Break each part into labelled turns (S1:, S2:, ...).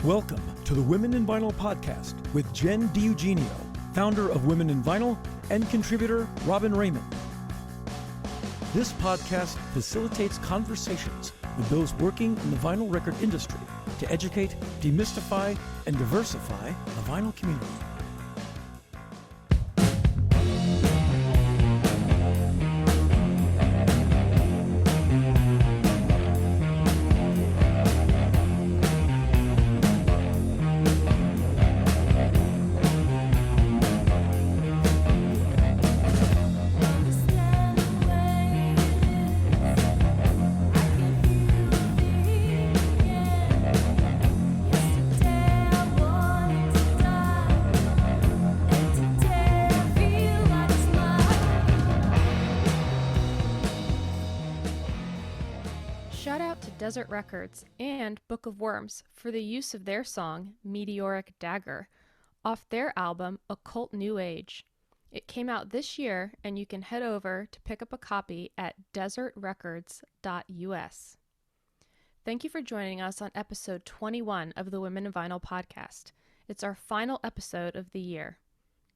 S1: Welcome to the Women in Vinyl podcast with Jen DiEugenio, founder of Women in Vinyl and contributor Robin Raymond. This podcast facilitates conversations with those working in the vinyl record industry to educate, demystify, and diversify the vinyl community.
S2: Shout out to Desert Records and Book of Wyrms for the use of their song, Meteoric Dagger, off their album, Occult New Age. It came out this year, and you can head over to pick up a copy at desertrecords.us. Thank you for joining us on episode 21 of the Women in Vinyl podcast. It's our final episode of the year.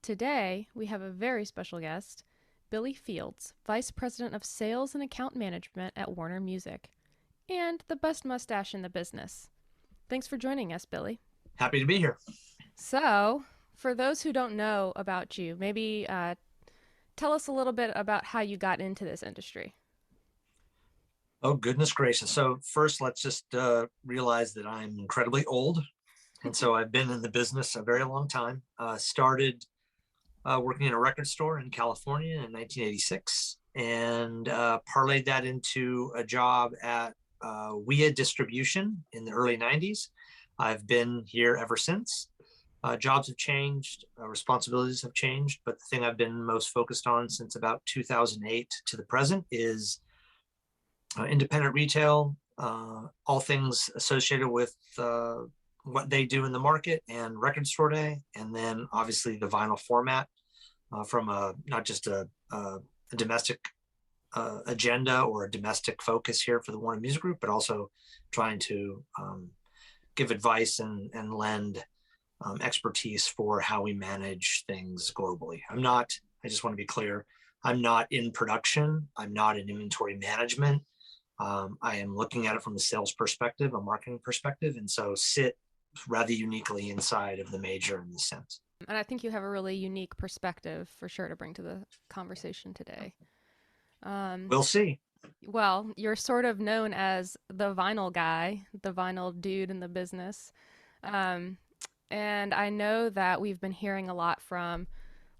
S2: Today, we have a very special guest, Billy Fields, Vice President of Sales and Account Management at Warner Music, and the best mustache in the business. Thanks for joining us, Billy.
S3: Happy to be here.
S2: So, for those who don't know about you, maybe tell us a little bit about how you got into this industry.
S3: Oh, goodness gracious. So first, let's just realize that I'm incredibly old. And so I've been in the business a very long time. Started working in a record store in California in 1986 and parlayed that into a job at WIA Distribution in the early 90s. I've been here ever since. Jobs have changed, responsibilities have changed, but the thing I've been most focused on since about 2008 to the present is independent retail, all things associated with what they do in the market and record store day, and then obviously the vinyl format from not just a domestic agenda or a domestic focus here for the Warner Music Group, but also trying to give advice and lend expertise for how we manage things globally. I just want to be clear, I'm not in production. I'm not in inventory management. I am looking at it from a sales perspective, a marketing perspective, and so sit rather uniquely inside of the major in this sense.
S2: And I think you have a really unique perspective for sure to bring to the conversation today.
S3: We'll see.
S2: Well, you're sort of known as the vinyl guy, the vinyl dude in the business. And I know that we've been hearing a lot from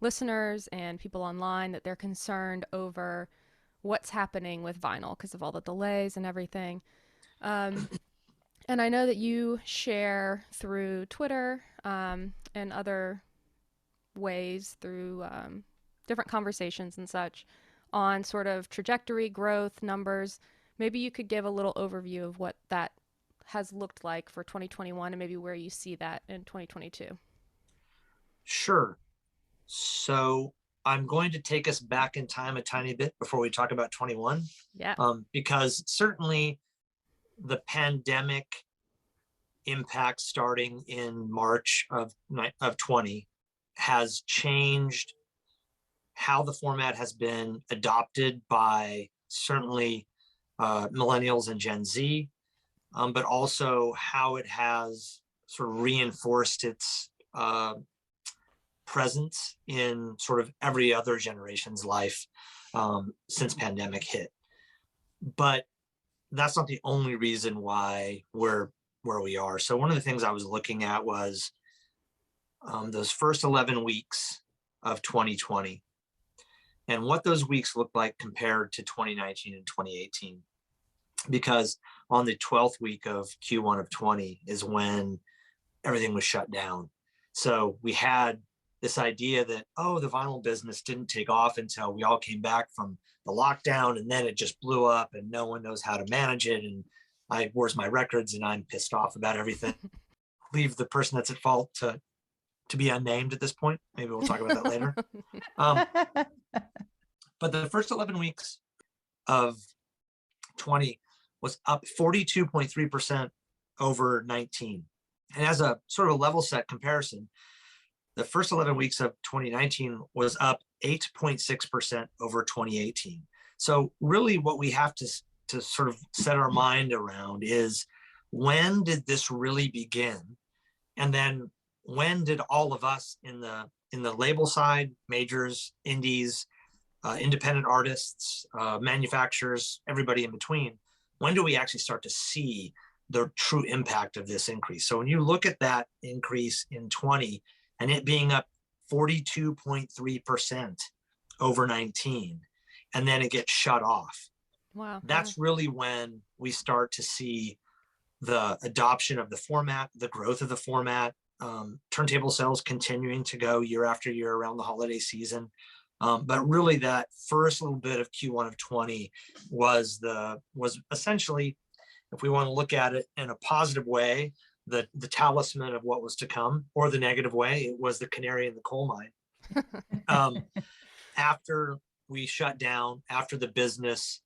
S2: listeners and people online that they're concerned over what's happening with vinyl because of all the delays and everything. And I know that you share through Twitter and other ways through different conversations and such on sort of trajectory, growth, numbers. Maybe you could give a little overview of what that has looked like for 2021 and maybe where you see that in 2022.
S3: Sure. So I'm going to take us back in time a tiny bit before we talk about 21.
S2: Yeah.
S3: Because certainly the pandemic impact starting in March of 20 has changed how the format has been adopted by certainly millennials and Gen Z, but also how it has sort of reinforced its presence in sort of every other generation's life since pandemic hit. But that's not the only reason why we're where we are. So one of the things I was looking at was those first 11 weeks of 2020 and what those weeks looked like compared to 2019 and 2018. Because on the 12th week of Q1 of 20 is when everything was shut down. So we had this idea that, oh, the vinyl business didn't take off until we all came back from the lockdown, and then it just blew up and no one knows how to manage it. And where's my records? And I'm pissed off about everything. Leave the person that's at fault to be unnamed at this point. Maybe we'll talk about that later. But the first 11 weeks of 20 was up 42.3% over 19. And as a sort of a level set comparison, the first 11 weeks of 2019 was up 8.6% over 2018. So really what we have to sort of set our mind around is, when did this really begin? And then when did all of us in the label side, majors, indies, independent artists, manufacturers, everybody in between, when do we actually start to see the true impact of this increase? So when you look at that increase in 20 and it being up 42.3% over 19, and then it gets shut off.
S2: Wow.
S3: That's really when we start to see the adoption of the format, the growth of the format, turntable sales continuing to go year after year around the holiday season. But really that first little bit of Q1 of 20 was essentially, if we want to look at it in a positive way, the talisman of what was to come, or the negative way, it was the canary in the coal mine. After we shut down, after the business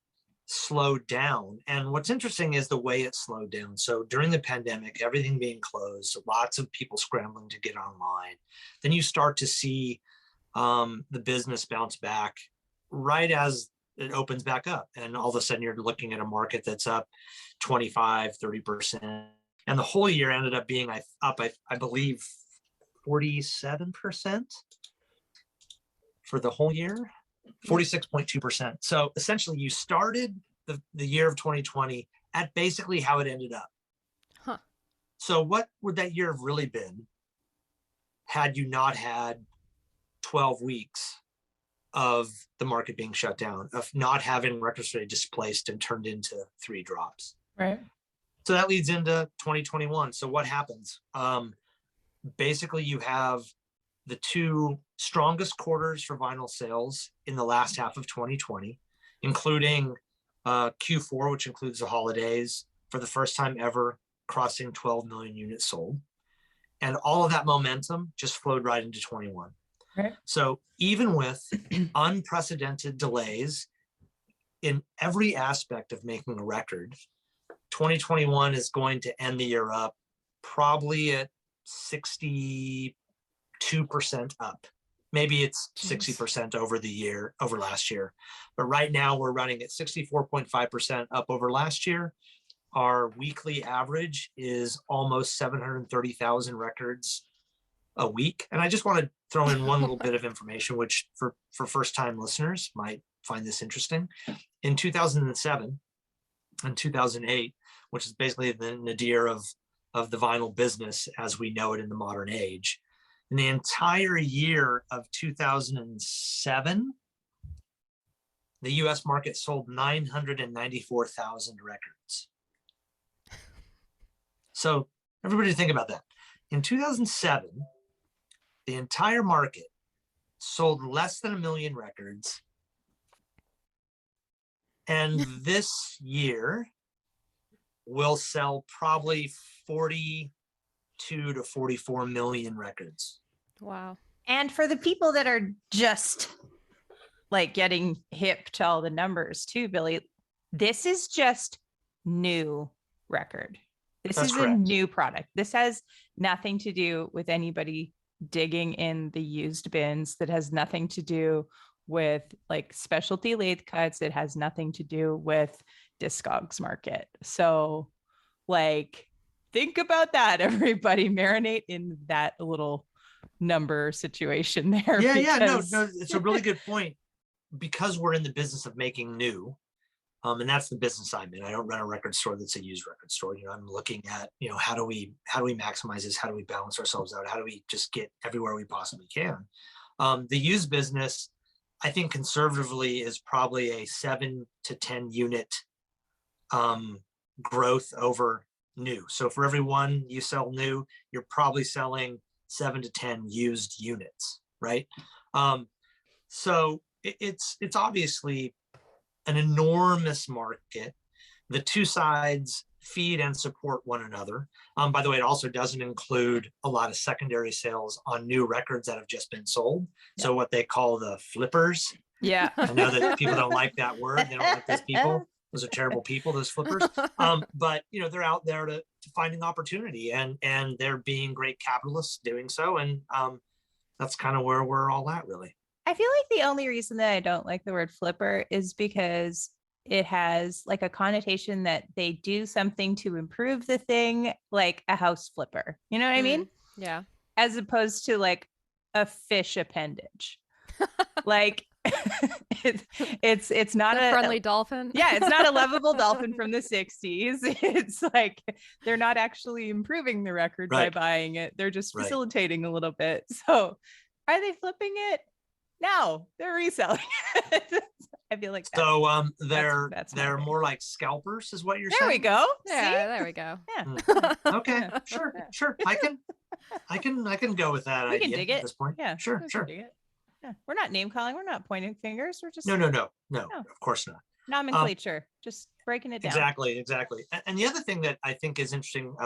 S3: slowed down. And what's interesting is the way it slowed down. So during the pandemic, everything being closed, lots of people scrambling to get online, then you start to see the business bounce back right as it opens back up. And all of a sudden you're looking at a market that's up 25, 30%. And the whole year ended up being up, I believe, 47% for the whole year. 46.2%. So essentially you started the year of 2020 at basically how it ended up.
S2: Huh.
S3: So what would that year have really been had you not had 12 weeks of the market being shut down, of not having record store displaced and turned into 3 drops?
S4: Right.
S3: So that leads into 2021. So what happens? Basically you have the 2 strongest quarters for vinyl sales in the last half of 2020, including Q4, which includes the holidays, for the first time ever crossing 12 million units sold. And all of that momentum just flowed right into 21.
S4: Right.
S3: So even with unprecedented delays in every aspect of making a record, 2021 is going to end the year up probably at 62% up. Maybe it's 60% over last year. But right now we're running at 64.5% up over last year. Our weekly average is almost 730,000 records a week. And I just want to throw in one little bit of information, which for first-time listeners might find this interesting. In 2007 and 2008, which is basically the nadir of the vinyl business as we know it in the modern age, in the entire year of 2007, the US market sold 994,000 records. So everybody think about that. In 2007, the entire market sold less than 1 million records. And this year will sell probably 42 to 44 million records.
S2: Wow.
S4: And for the people that are just like getting hip to all the numbers too, Billy, this is just new record. This
S3: That's
S4: is
S3: correct.
S4: a new product. This has nothing to do with anybody digging in the used bins. That has nothing to do with like specialty lathe cuts. It has nothing to do with Discogs market. So like, think about that, everybody. Marinate in that little number situation there.
S3: Yeah, no, it's a really good point, because we're in the business of making new. And that's the business I'm in. I don't run a record store that's a used record store. I'm looking at, how do we maximize this? How do we balance ourselves out? How do we just get everywhere we possibly can? The used business, I think conservatively, is probably a 7 to 10 unit growth over new. So for every one you sell new, you're probably selling 7 to 10 used units, right? So it's obviously an enormous market. The two sides feed and support one another. By the way, it also doesn't include a lot of secondary sales on new records that have just been sold. Yeah. So what they call the flippers.
S4: Yeah.
S3: I know that people don't like that word. They don't like those people. Those are terrible people, those flippers. But they're out there to finding opportunity, and they're being great capitalists doing so. And that's kind of where we're all at, really.
S4: I feel like the only reason that I don't like the word flipper is because it has like a connotation that they do something to improve the thing, like a house flipper. You know what I mean?
S2: Yeah.
S4: As opposed to like a fish appendage. Like it's not
S2: a
S4: a
S2: friendly dolphin.
S4: Yeah, it's not a lovable dolphin from the 60s. It's like they're not actually improving the record by buying it. They're just facilitating a little bit. So are they flipping it? No, they're reselling it. I feel like
S3: they're more like scalpers, is what you're saying.
S4: There we go.
S2: Yeah, there we go.
S4: Yeah.
S3: Okay. Sure. I can go with that.
S4: We can dig it
S3: at this point.
S4: Yeah.
S3: Sure.
S4: Yeah. We're not name calling. We're not pointing fingers. We're just
S3: no. Of course not.
S4: Nomenclature. Just breaking it down.
S3: Exactly. And the other thing that I think is interesting,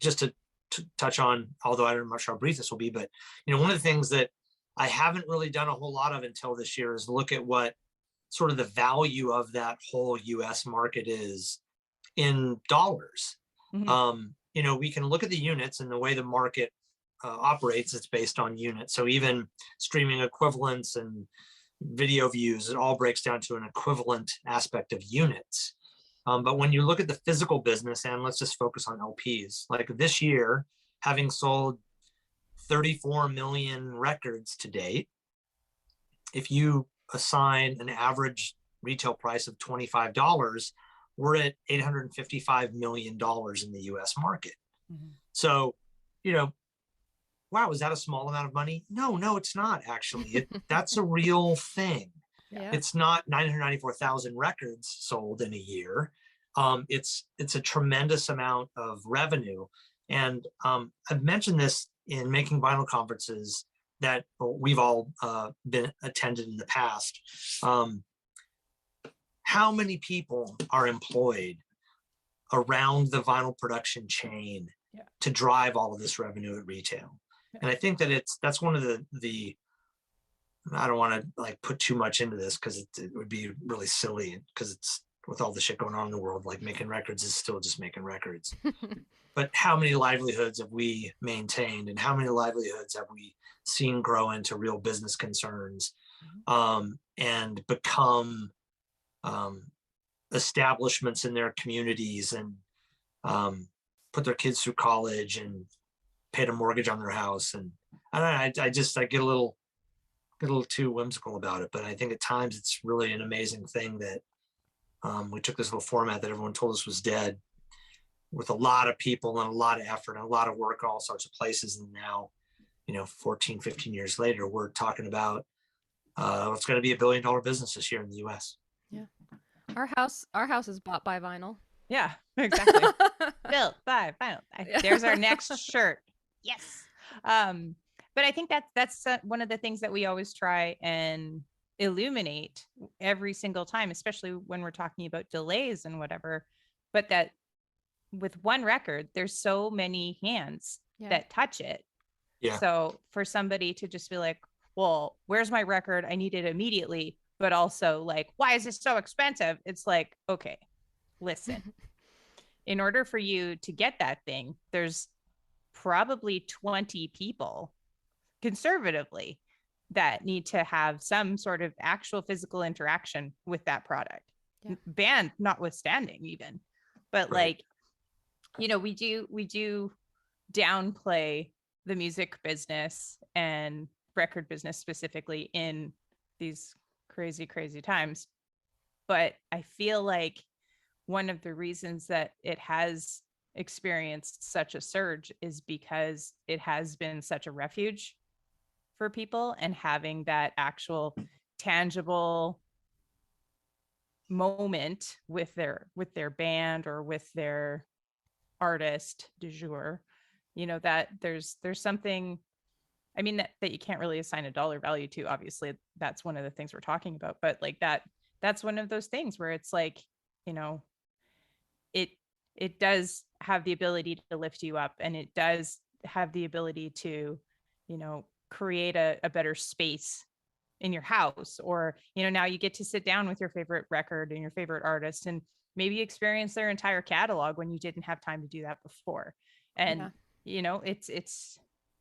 S3: just to touch on, although I'm not sure how brief this will be, but one of the things that I haven't really done a whole lot of until this year is look at what sort of the value of that whole US market is in dollars.
S4: Mm-hmm.
S3: We can look at the units, and the way the market operates, it's based on units. So even streaming equivalents and video views, it all breaks down to an equivalent aspect of units. But when you look at the physical business, and let's just focus on LPs, like this year, having sold 34 million records to date, if you assign an average retail price of $25, we're at $855 million in the US market.
S4: Mm-hmm.
S3: So, wow, is that a small amount of money? No, it's not actually. That's a real thing.
S2: Yeah.
S3: It's not 994,000 records sold in a year. It's a tremendous amount of revenue. And I've mentioned this in making vinyl conferences that we've all been attended in the past. How many people are employed around the vinyl production chain to drive all of this revenue at retail? And I think that that's one of the I don't want to like put too much into this because it would be really silly, because it's with all the shit going on in the world, like making records is still just making records. But how many livelihoods have we maintained, and how many livelihoods have we seen grow into real business concerns and become establishments in their communities, and put their kids through college and paid a mortgage on their house. And I get a little too whimsical about it, but I think at times it's really an amazing thing that we took this little format that everyone told us was dead, with a lot of people and a lot of effort and a lot of work in all sorts of places. And now, 14, 15 years later, we're talking about it's going to be $1 billion business this year in the US.
S2: Yeah. Our house is bought by vinyl.
S4: Yeah, exactly. Built by vinyl. There's our next shirt. Yes. But I think that's one of the things that we always try and illuminate every single time, especially when we're talking about delays and whatever. But that with one record, there's so many hands that touch it.
S3: Yeah.
S4: So for somebody to just be like, well, where's my record? I need it immediately. But also like, why is this so expensive? It's like, okay, listen, in order for you to get that thing, there's probably 20 people conservatively that need to have some sort of actual physical interaction with that product, band notwithstanding even. But like, we do downplay the music business and record business specifically in these crazy times. But I feel like one of the reasons that it has experienced such a surge is because it has been such a refuge for people, and having that actual tangible moment with their band or with their artist du jour, that there's something, I mean, that you can't really assign a dollar value to. Obviously, that's one of the things we're talking about, but like that's one of those things where it's like, it does have the ability to lift you up, and it does have the ability to, create a better space in your house, or, now you get to sit down with your favorite record and your favorite artist and maybe experience their entire catalog when you didn't have time to do that before. And, it's,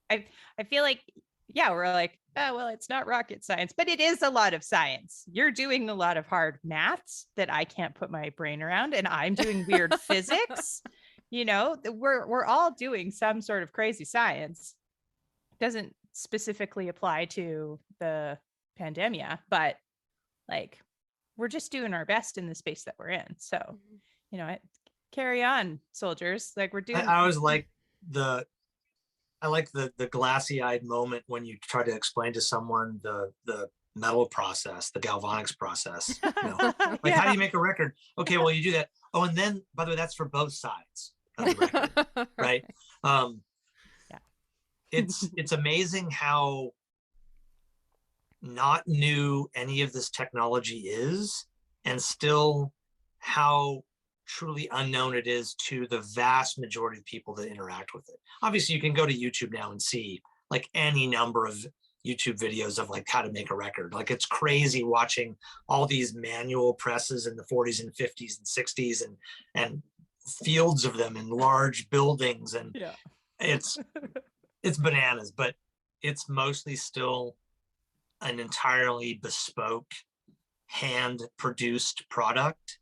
S4: I feel like, yeah, we're like, oh, well, it's not rocket science, but it is a lot of science. You're doing a lot of hard maths that I can't put my brain around, and I'm doing weird physics. We're all doing some sort of crazy science. Doesn't specifically apply to the pandemia, but like, we're just doing our best in the space that we're in. So, carry on, soldiers. Like, we're doing.
S3: I always like the glassy-eyed moment when you try to explain to someone the metal process, the galvanics process. Like, how do you make a record? Okay, well, you do that. Oh, and then, by the way, that's for both sides of the record, right? It's amazing how not new any of this technology is, and still how truly unknown it is to the vast majority of people that interact with it. Obviously, you can go to YouTube now and see like any number of YouTube videos of like how to make a record. Like, it's crazy watching all these manual presses in the 40s and 50s and 60s and fields of them in large buildings. And it's bananas, but it's mostly still an entirely bespoke, hand produced product.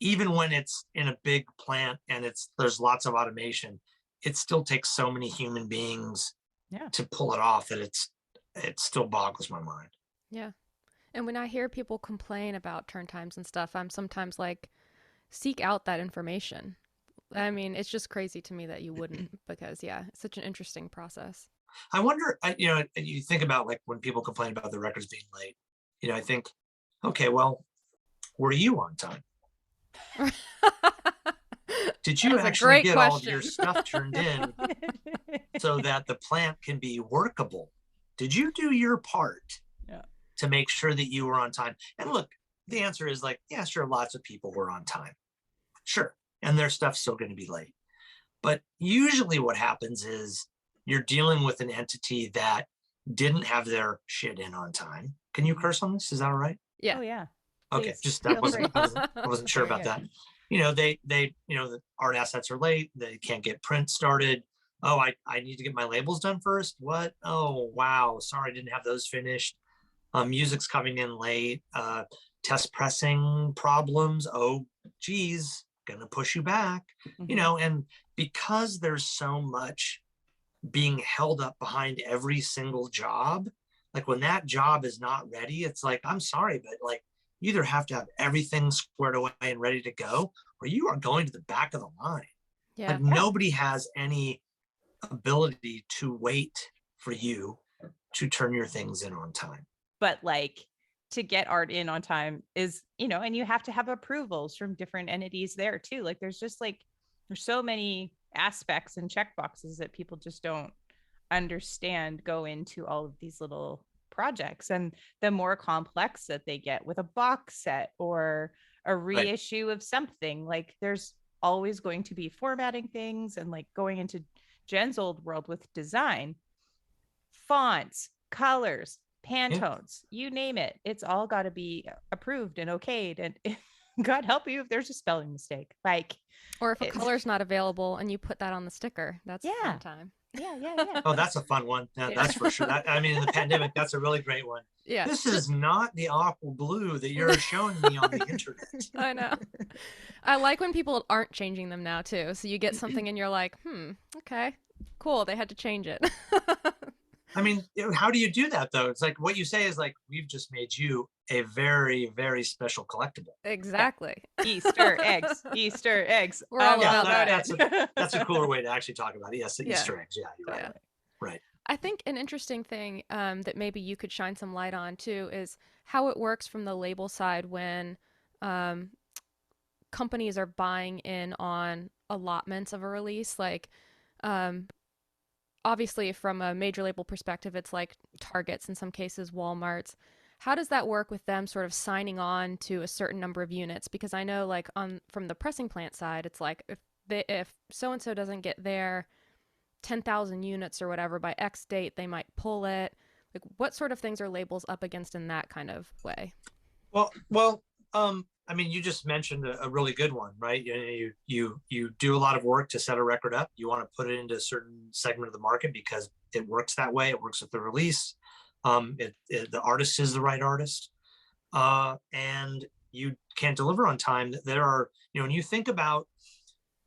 S3: Even when it's in a big plant and there's lots of automation, it still takes so many human beings to pull it off that it still boggles my mind.
S2: Yeah. And when I hear people complain about turn times and stuff, I'm sometimes like, seek out that information. I mean, it's just crazy to me that you wouldn't, because it's such an interesting process.
S3: I wonder, you think about like when people complain about the records being late, I think, okay, well, were you on time? Did you actually get all of your stuff turned in so that the plant can be workable? Did you do your part to make sure that you were on time? And look, the answer is like, yeah, sure, lots of people were on time. Sure. And their stuff's still going to be late. But usually what happens is you're dealing with an entity that didn't have their shit in on time. Can you curse on this? Is that all right?
S2: Yeah.
S4: Oh, yeah.
S3: Okay.
S4: Please.
S3: Just I wasn't sure about that. They the art assets are late. They can't get print started. Oh, I need to get my labels done first. What? Oh, wow. Sorry, I didn't have those finished. Music's coming in late. Test pressing problems. Oh, geez, gonna push you back. And because there's so much being held up behind every single job, like when that job is not ready, it's like, I'm sorry, but like, you either have to have everything squared away and ready to go, or you are going to the back of the line. Like, nobody has any ability to wait for you to turn your things in on time.
S4: But like, to get art in on time is, and you have to have approvals from different entities there too. Like, there's so many aspects and check boxes that people just don't understand go into all of these little projects. And the more complex that they get with a box set or a reissue of something, like, there's always going to be formatting things. And like, going into Jen's old world with design, fonts, colors, Pantones, you name it, it's all got to be approved and okayed. And God help you if there's a spelling mistake, like,
S2: or if a color's not available and you put that on the sticker. That's a fun time.
S4: Yeah.
S3: Oh, that's a fun one. That's for sure. In the pandemic, that's a really great one.
S2: Yeah.
S3: This is not the aqua blue that you're showing me on the internet.
S2: I know. I like when people aren't changing them now too. So you get something and you're like, okay, cool. They had to change it.
S3: How do you do that though? It's like, what you say is like, we've just made you a very, very special collectible.
S2: Exactly.
S4: Easter eggs.
S2: We're all about
S3: that's a cooler way to actually talk about it. Yes, the Easter eggs. Yeah, you're right.
S2: Yeah.
S3: Right.
S2: I think an interesting thing that maybe you could shine some light on too is how it works from the label side when companies are buying in on allotments of a release. Like, obviously from a major label perspective, it's like Targets, in some cases Walmart's. How does that work with them sort of signing on to a certain number of units? Because I know, like, from the pressing plant side, it's like if so-and-so doesn't get their 10,000 units or whatever by X date, they might pull it. Like, what sort of things are labels up against in that kind of way?
S3: Well, I mean, you just mentioned a really good one, right? You do a lot of work to set a record up. You want to put it into a certain segment of the market because it works that way. It works with the release. The artist is the right artist, and you can't deliver on time. There are, when you think about,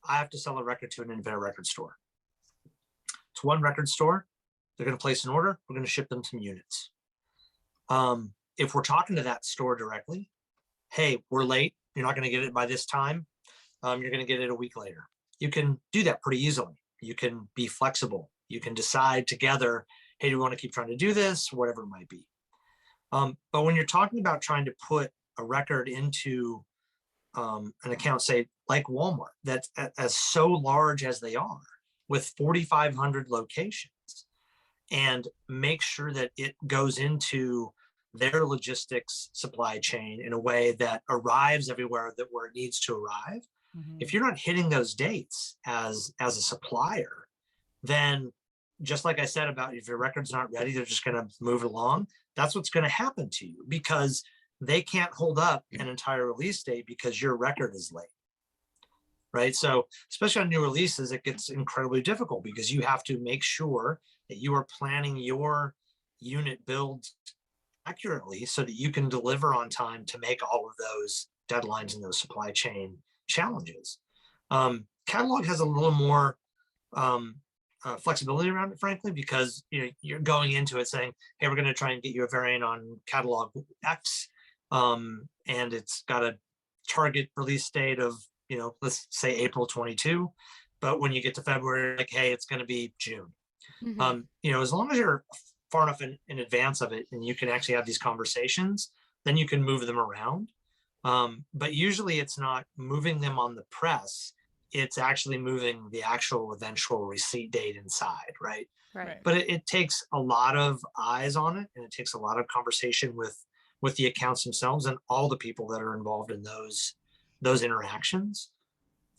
S3: I have to sell a record to an independent record store. It's one record store. They're going to place an order. We're going to ship them some units. If we're talking to that store directly, hey, we're late. You're not going to get it by this time. You're going to get it a week later. You can do that pretty easily. You can be flexible. You can decide together, hey, do we want to keep trying to do this? Whatever it might be. But when you're talking about trying to put a record into an account, say like Walmart, that's as so large as they are, with 4,500 locations, and make sure that it goes into their logistics supply chain in a way that arrives everywhere where it needs to arrive. If you're not hitting those dates as a supplier, then just like I said about if your record's not ready, they're just going to move along. That's what's going to happen to you, because they can't hold up an entire release date because your record is late. Right. So especially on new releases, it gets incredibly difficult because you have to make sure that you are planning your unit builds accurately so that you can deliver on time to make all of those deadlines and those supply chain challenges. Catalog has a little more flexibility around it, frankly, because you're going into it saying, hey, we're going to try and get you a variant on catalog X, and it's got a target release date of, let's say April 22, but when you get to February, like, hey, it's going to be June. As long as you're far enough in advance of it and you can actually have these conversations, then you can move them around. But usually it's not moving them on the press. It's actually moving the actual eventual receipt date inside, right?
S2: Right.
S3: But it takes a lot of eyes on it, and it takes a lot of conversation with the accounts themselves and all the people that are involved in those interactions.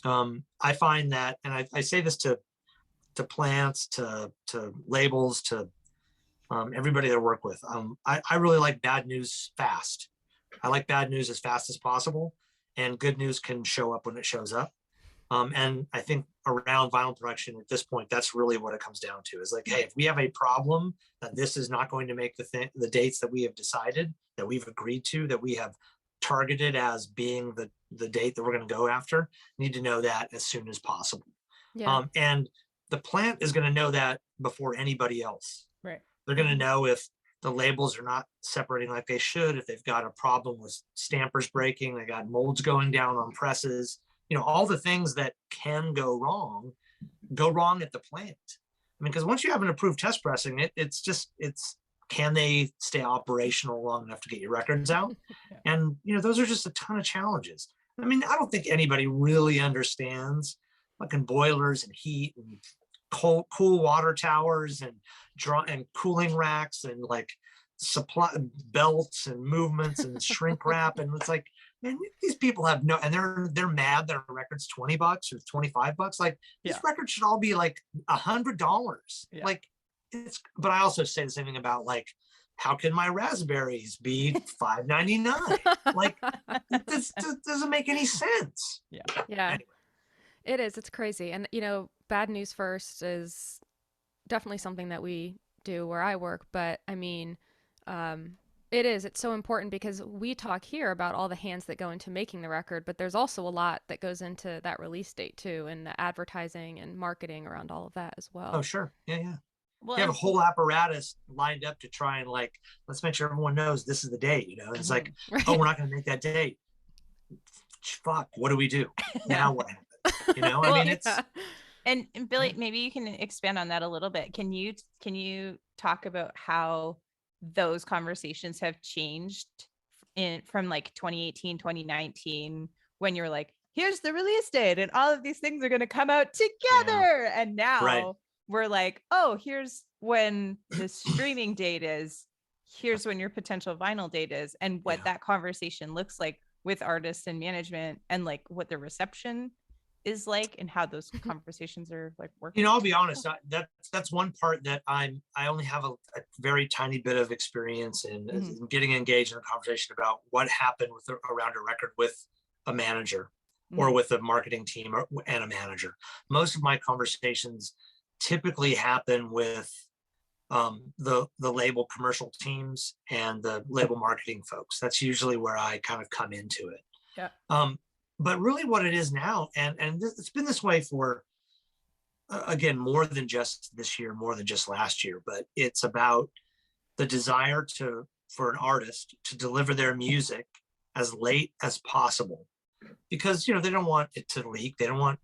S3: I find that, and I say this to plants, to labels, to everybody that I work with. I really like bad news fast. I like bad news as fast as possible, and good news can show up when it shows up. And I think around vinyl production at this point, that's really what it comes down to, is like, hey, if we have a problem that this is not going to make the dates that we have decided, that we've agreed to, that we have targeted as being the date that we're going to go after, need to know that as soon as possible.
S2: Yeah.
S3: And the plant is going to know that before anybody else.
S4: Right.
S3: They're going to know if the labels are not separating like they should, if they've got a problem with stampers breaking, they got molds going down on presses, all the things that can go wrong at the plant. I mean, because once you have an approved test pressing, it's can they stay operational long enough to get your records out? Yeah. And, those are just a ton of challenges. I mean, I don't think anybody really understands fucking boilers and heat and cool water towers and cooling racks and like supply belts and movements and shrink wrap. And it's like, man, these people have and they're mad that a record's $20 or $25. Like, these records should all be like $100. Yeah. Like, but I also say the same thing about, like, how can my raspberries be $5.99? Like, this doesn't make any sense.
S2: Yeah.
S3: Anyway.
S2: It is. It's crazy. And, bad news first is definitely something that we do where I work. But I mean, it's so important because we talk here about all the hands that go into making the record, but there's also a lot that goes into that release date too, and the advertising and marketing around all of that as well.
S3: Oh, sure. Yeah. Well, you have a whole apparatus lined up to try and, like, let's make sure everyone knows this is the date, It's like, right. Oh, we're not going to make that date. Fuck, what do we do? Now what happens?
S4: Well, I mean, it's... And Billy, maybe you can expand on that a little bit. Can you talk about how those conversations have changed from like 2018, 2019, when you're like, here's the release date and all of these things are going to come out together. Yeah. And now we're like, oh, here's when the streaming date is, here's when your potential vinyl date is, and what that conversation looks like with artists and management, and like what the reception is like and how those conversations are like working?
S3: I'll be honest, that's one part that I only have a very tiny bit of experience in, is in getting engaged in a conversation about what happened around a record with a manager or with a marketing team and a manager. Most of my conversations typically happen with the label commercial teams and the label marketing folks. That's usually where I kind of come into it.
S4: Yeah.
S3: But really what it is now, and it's been this way for, again, more than just this year, more than just last year, but it's about the desire for an artist to deliver their music as late as possible, because, they don't want it to leak. They don't want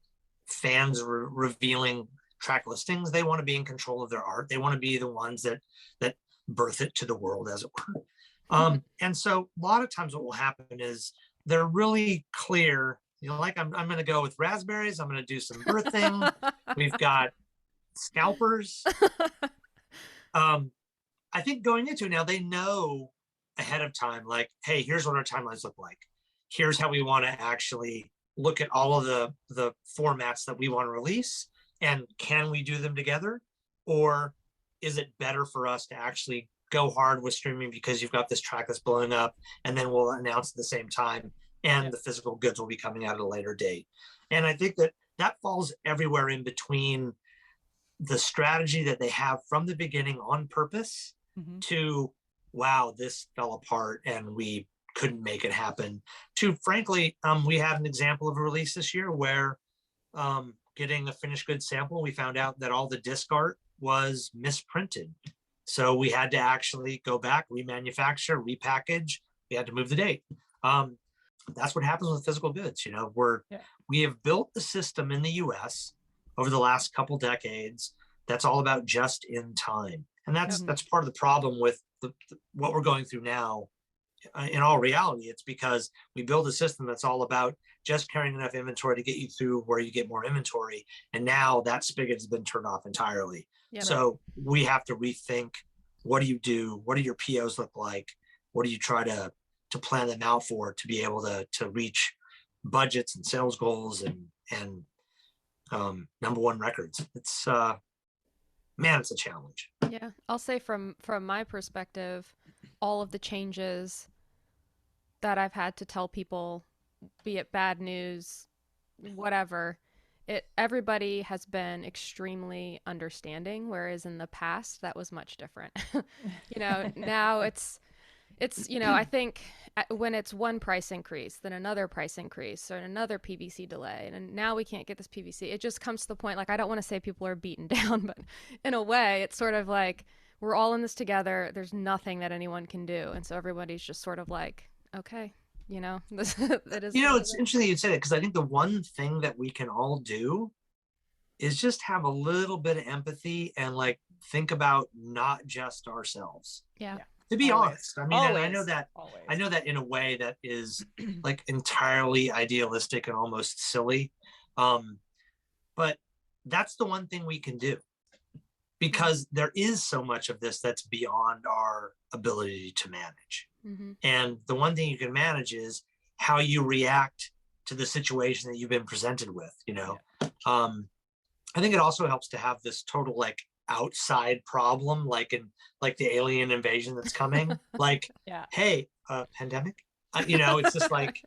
S3: fans revealing track listings. They want to be in control of their art. They want to be the ones that birth it to the world, as it were. And so a lot of times what will happen is they're really clear, like I'm going to go with raspberries. I'm going to do some birthing. We've got scalpers. I think going into it now, they know ahead of time, like, hey, here's what our timelines look like. Here's how we want to actually look at all of the formats that we want to release. And can we do them together? Or is it better for us to actually go hard with streaming because you've got this track that's blowing up, and then we'll announce at the same time, and the physical goods will be coming out at a later date. And I think that falls everywhere in between the strategy that they have from the beginning on purpose to, wow, this fell apart and we couldn't make it happen, to, frankly, we had an example of a release this year where getting a finished goods sample, we found out that all the disc art was misprinted. So we had to actually go back, remanufacture, repackage. We had to move the date. That's what happens with physical goods. We have built the system in the US over the last couple decades that's all about just in time. And that's part of the problem with what we're going through now. In all reality, it's because we build a system that's all about just carrying enough inventory to get you through where you get more inventory. And now that spigot has been turned off entirely. Yeah, so we have to rethink, what do you do? What do your POs look like? What do you try to plan them out for, to be able to reach budgets and sales goals and number one records? It's it's a challenge.
S2: Yeah, I'll say from my perspective, all of the changes that I've had to tell people, be it bad news, whatever, everybody has been extremely understanding, whereas in the past that was much different. Now it's I think when it's one price increase, then another price increase, or another PVC delay, and now we can't get this PVC, it just comes to the point, like, I don't want to say people are beaten down, but in a way it's sort of like, we're all in this together. There's nothing that anyone can do. And so everybody's just sort of like, okay, this it is.
S3: It's interesting you say that, because I think the one thing that we can all do is just have a little bit of empathy and, like, think about not just ourselves.
S2: Yeah.
S3: To be honest. I mean, and I know that in a way that is like entirely idealistic and almost silly. But that's the one thing we can do, because there is so much of this that's beyond our ability to manage. And the one thing you can manage is how you react to the situation that you've been presented with. I think it also helps to have this total, like, outside problem, like the alien invasion that's coming. Like, hey, pandemic. It's just like,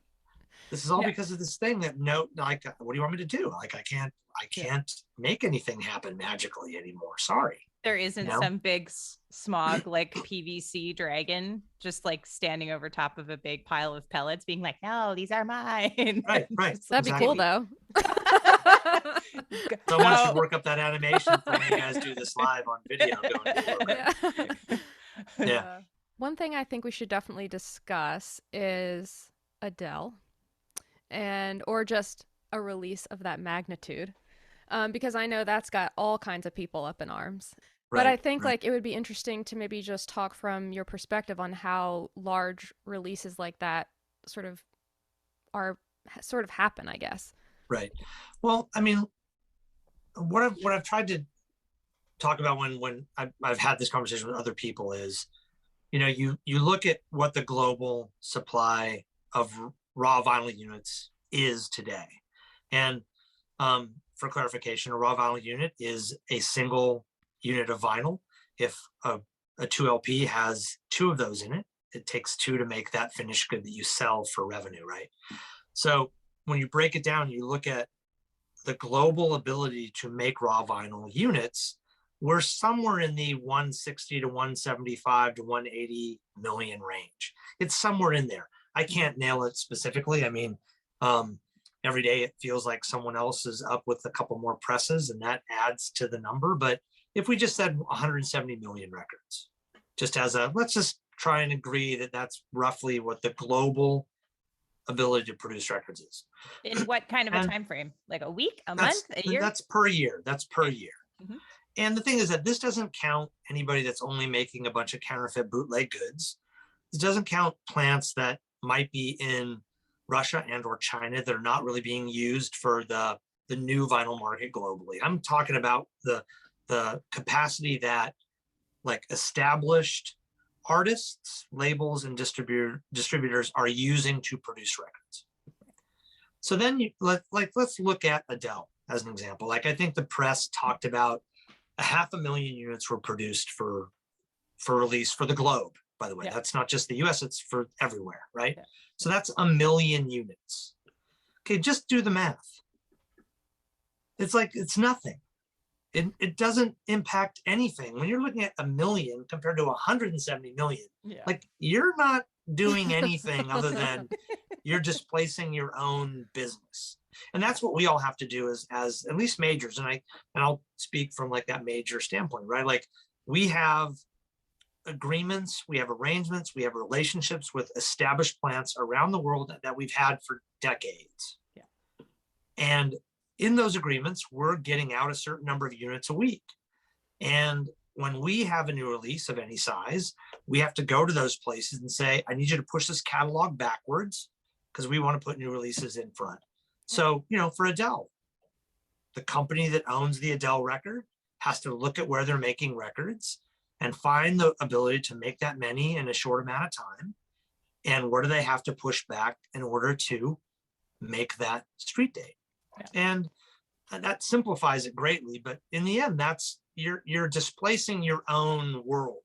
S3: this is all because of this thing that what do you want me to do? Like, I can't make anything happen magically anymore. Sorry.
S4: There isn't some big smog, like PVC dragon, just like standing over top of a big pile of pellets being like, no, these are mine.
S3: Right.
S2: That'd be cool though.
S3: Someone should work up that animation for when you guys do this live on video going forward. Yeah.
S2: One thing I think we should definitely discuss is Adele, or just a release of that magnitude. Because I know that's got all kinds of people up in arms. But I think like it would be interesting to maybe just talk from your perspective on how large releases like that sort of happen, I guess.
S3: Right. Well, I mean, what I've tried to talk about when I've had this conversation with other people is, you look at what the global supply of raw vinyl units is today, and For clarification, a raw vinyl unit is a single unit of vinyl. If a 2LP has two of those in it, it takes two to make that finished good that you sell for revenue, right? So when you break it down, you look at the global ability to make raw vinyl units, we're somewhere in the 160 to 175 to 180 million range. It's somewhere in there. I can't nail it specifically. I mean, every day it feels like someone else is up with a couple more presses, and that adds to the number. But if we just said 170 million records, just as a, let's just try and agree that that's roughly what the global ability to produce records is.
S4: In what kind of a time frame? Like a week, a month, a year?
S3: That's per year. That's per year.
S4: Mm-hmm.
S3: And the thing is that this doesn't count anybody that's only making a bunch of counterfeit bootleg goods. This doesn't count plants that might be in Russia and or China that are not really being used for the new vinyl market globally. I'm talking about the capacity that like established artists, labels, and distributors are using to produce records. So then let's look at Adele as an example. Like I think the press talked about 500,000 units were produced for release for the globe. By the way, that's not just the US, it's for everywhere, right? Yeah. So that's 1 million units. Okay, just do the math. It's like, it's nothing. It doesn't impact anything. When you're looking at 1 million compared to 170 million, like you're not doing anything other than you're displacing your own business. And that's what we all have to do as at least majors. And I'll speak from like that major standpoint, right? Like we have agreements, we have arrangements, we have relationships with established plants around the world that we've had for decades. Yeah. And in those agreements, we're getting out a certain number of units a week. And when we have a new release of any size, we have to go to those places and say, I need you to push this catalog backwards because we want to put new releases in front. So, for Adele, the company that owns the Adele record has to look at where they're making records and find the ability to make that many in a short amount of time. And where do they have to push back in order to make that street date? Yeah. And that simplifies it greatly. But in the end, that's you're displacing your own world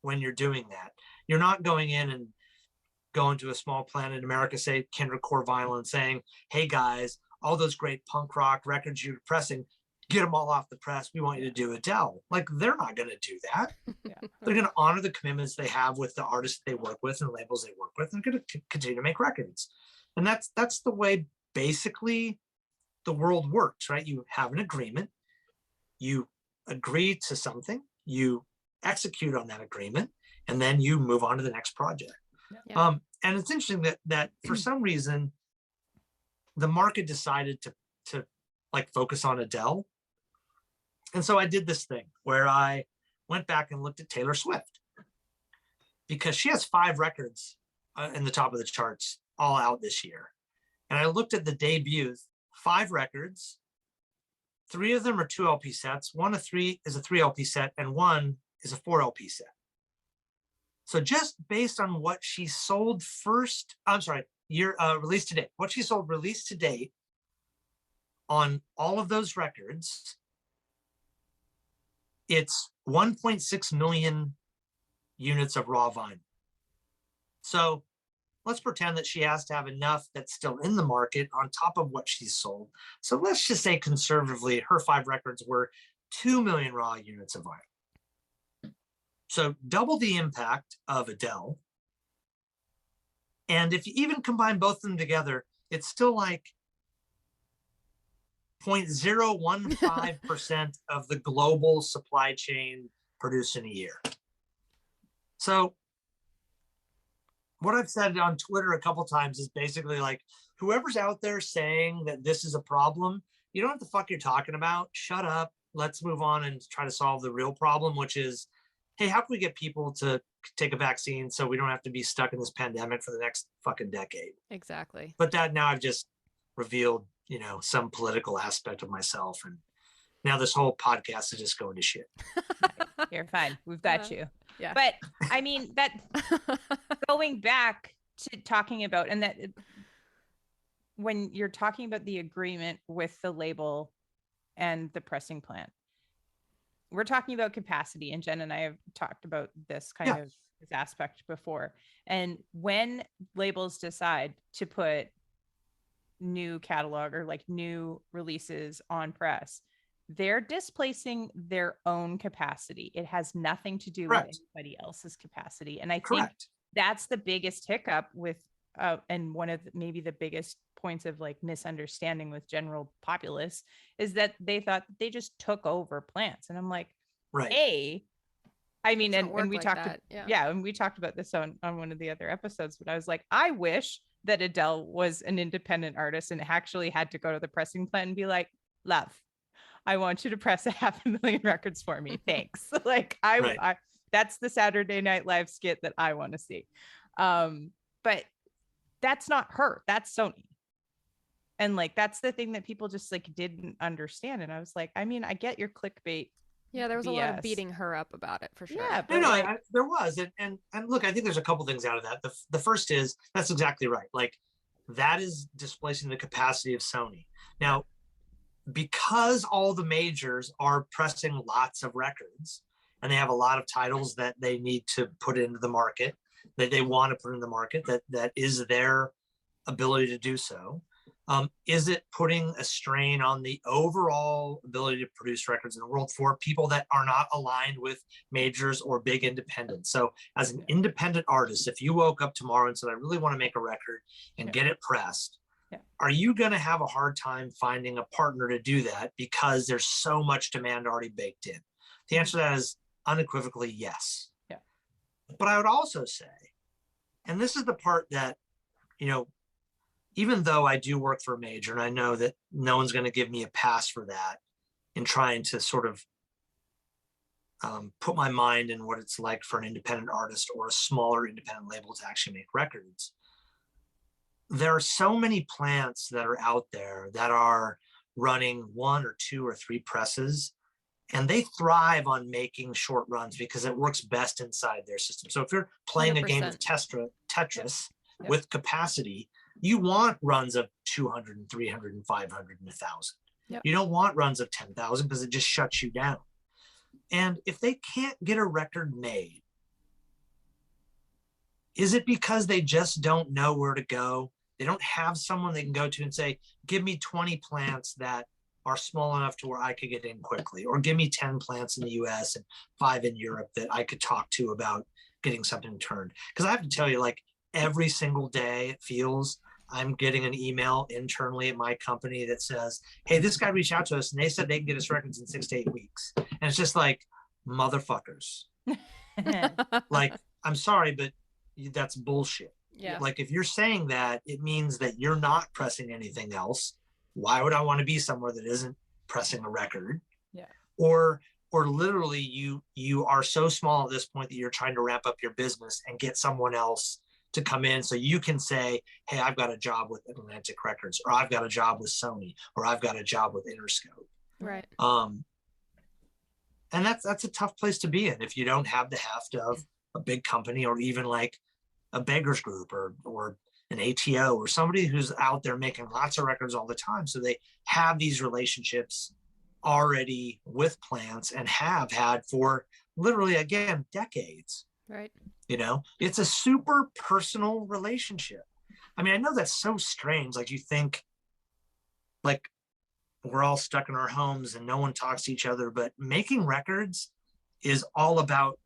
S3: when you're doing that. You're not going in and going to a small plant in America, say Kendrick Core Vinyl, and saying, hey guys, all those great punk rock records you're pressing, get them all off the press. We want you to do Adele. Like, they're not going to do that. Yeah. They're going to honor the commitments they have with the artists they work with and labels they work with. They're going to continue to make records. And that's the way basically the world works, right? You have an agreement, you agree to something, you execute on that agreement, and then you move on to the next project. Yeah. And it's interesting that for some reason, the market decided to like focus on Adele. And so I did this thing where I went back and looked at Taylor Swift because she has 5 records in the top of the charts all out this year. And I looked at the debuts, 5 records, 3 of them are 2 LP sets. 1 of 3 is a 3 LP set and 1 is a 4 LP set. So just based on what she sold released to date, what she sold released to date on all of those records, it's 1.6 million units of raw vinyl. So let's pretend that she has to have enough that's still in the market on top of what she's sold. So let's just say conservatively, her 5 records were 2 million raw units of vinyl. So double the impact of Adele. And if you even combine both of them together, it's still like 0.015% of the global supply chain produced in a year. So what I've said on Twitter a couple times is basically like, whoever's out there saying that this is a problem, you don't know what the fuck you're talking about. Shut up. Let's move on and try to solve the real problem, which is, hey, how can we get people to take a vaccine so we don't have to be stuck in this pandemic for the next fucking decade?
S2: Exactly.
S3: But that now I've just revealed, some political aspect of myself. And now this whole podcast is just going to shit.
S4: You're fine. We've got you.
S2: Yeah.
S4: But I mean, that going back to talking about, and that when you're talking about the agreement with the label and the pressing plant, we're talking about capacity, and Jen and I have talked about this kind of this aspect before. And when labels decide to put new catalog or like new releases on press, they're displacing their own capacity. It has nothing to do with anybody else's capacity. And I think that's the biggest hiccup with and one of maybe the biggest points of like misunderstanding with general populace is that they thought that they just took over plants. And I'm like, I mean, and we
S2: like
S4: talked,
S2: that.
S4: and we talked about this on one of the other episodes, but I was like, I wish that Adele was an independent artist and actually had to go to the pressing plant and be like, love, I want you to press 500,000 records for me. Thanks. Like I that's the Saturday Night Live skit that I want to see. But that's not her, that's Sony. And like, that's the thing that people just like didn't understand. And I was like, I mean, I get your clickbait.
S2: Yeah, there was a lot of beating her up about it for sure.
S4: Yeah,
S3: but there was. And look, I think there's a couple things out of that. The first is, that's exactly right. Like, that is displacing the capacity of Sony. Now, because all the majors are pressing lots of records and they have a lot of titles that they need to put into the market, that they want to put in the market, that is their ability to do so. Is it putting a strain on the overall ability to produce records in the world for people that are not aligned with majors or big independents? So as an independent artist, if you woke up tomorrow and said, I really want to make a record and get it pressed, are you going to have a hard time finding a partner to do that because there's so much demand already baked in? The answer to that is unequivocally yes. But I would also say, and this is the part that, you know, even though I do work for a major and I know that no one's going to give me a pass for that in trying to sort of put my mind in what it's like for an independent artist or a smaller independent label to actually make records. There are so many plants that are out there that are running 1 or 2 or 3 presses, and they thrive on making short runs because it works best inside their system. So if you're playing 100%. A game of Tetris with capacity, you want runs of 200 and 300 and 500 and 1,000. You don't want runs of 10,000 because it just shuts you down. And if they can't get a record made, is it because they just don't know where to go? They don't have someone they can go to and say, give me 20 plants that are small enough to where I could get in quickly, or give me 10 plants in the US and 5 in Europe that I could talk to about getting something turned. Because I have to tell you, like, every single day it feels I'm getting an email internally at my company that says, hey, this guy reached out to us and they said they can get us records in 6 to 8 weeks. And it's just like, motherfuckers. Like, I'm sorry, but that's bullshit. Like, if you're saying that, it means that you're not pressing anything else. Why would I want to be somewhere that isn't pressing a record? Or literally you are so small at this point that you're trying to ramp up your business and get someone else to come in so you can say, hey, I've got a job with Atlantic Records, or I've got a job with Sony, or I've got a job with Interscope.
S2: Right.
S3: And that's a tough place to be in if you don't have the heft of a big company, or even like a Beggars Group or an ATO, or somebody who's out there making lots of records all the time. So they have these relationships already with plants and have had for literally, again, decades.
S2: Right.
S3: You know, it's a super personal relationship. I mean, I know that's so strange. Like, you think like we're all stuck in our homes and no one talks to each other, but making records is all about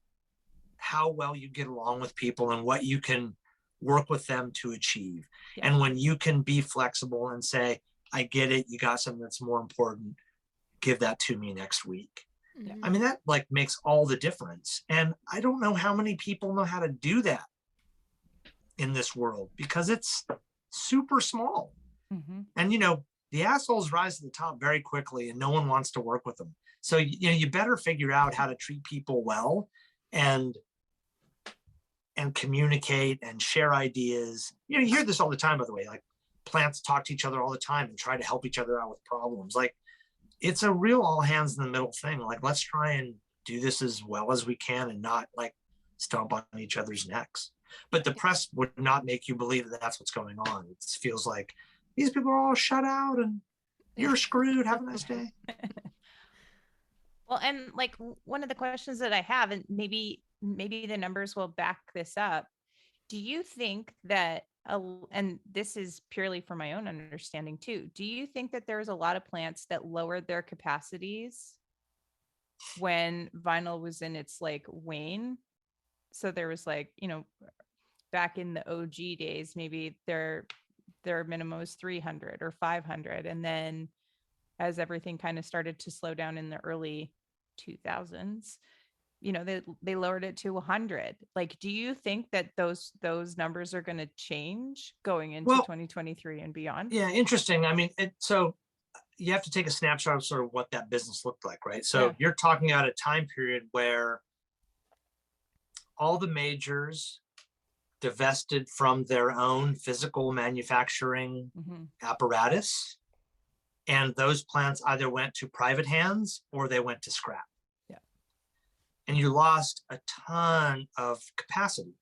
S3: how well you get along with people and what you can work with them to achieve. And when you can be flexible and say, I get it, you got something that's more important, give that to me next week. I mean, that like makes all the difference. And I don't know how many people know how to do that in this world because it's super small. And, you know, the assholes rise to the top very quickly and no one wants to work with them. So, you know, you better figure out how to treat people well and communicate and share ideas. You know, you hear this all the time, by the way, like plants talk to each other all the time and try to help each other out with problems. Like, it's a real all hands in the middle thing. Like, let's try and do this as well as we can and not like stomp on each other's necks. But the press would not make you believe that that's what's going on. It feels like these people are all shut out and you're screwed. Have a nice day.
S4: Well, and like one of the questions that I have, and maybe the numbers will back this up. Do you think that, and this is purely for my own understanding too, do you think that there's a lot of plants that lowered their capacities when vinyl was in its like wane? So there was like, back in the OG days, maybe their minimum was 300 or 500. And then as everything kind of started to slow down in the early 2000s, they lowered it to 100. Like, do you think that those numbers are going to change going into 2023 and beyond?
S3: Yeah, interesting. I mean, so you have to take a snapshot of sort of what that business looked like, right? So you're talking about a time period where all the majors divested from their own physical manufacturing apparatus, and those plants either went to private hands or they went to scrap.
S4: Yeah.
S3: And you lost a ton of capacity.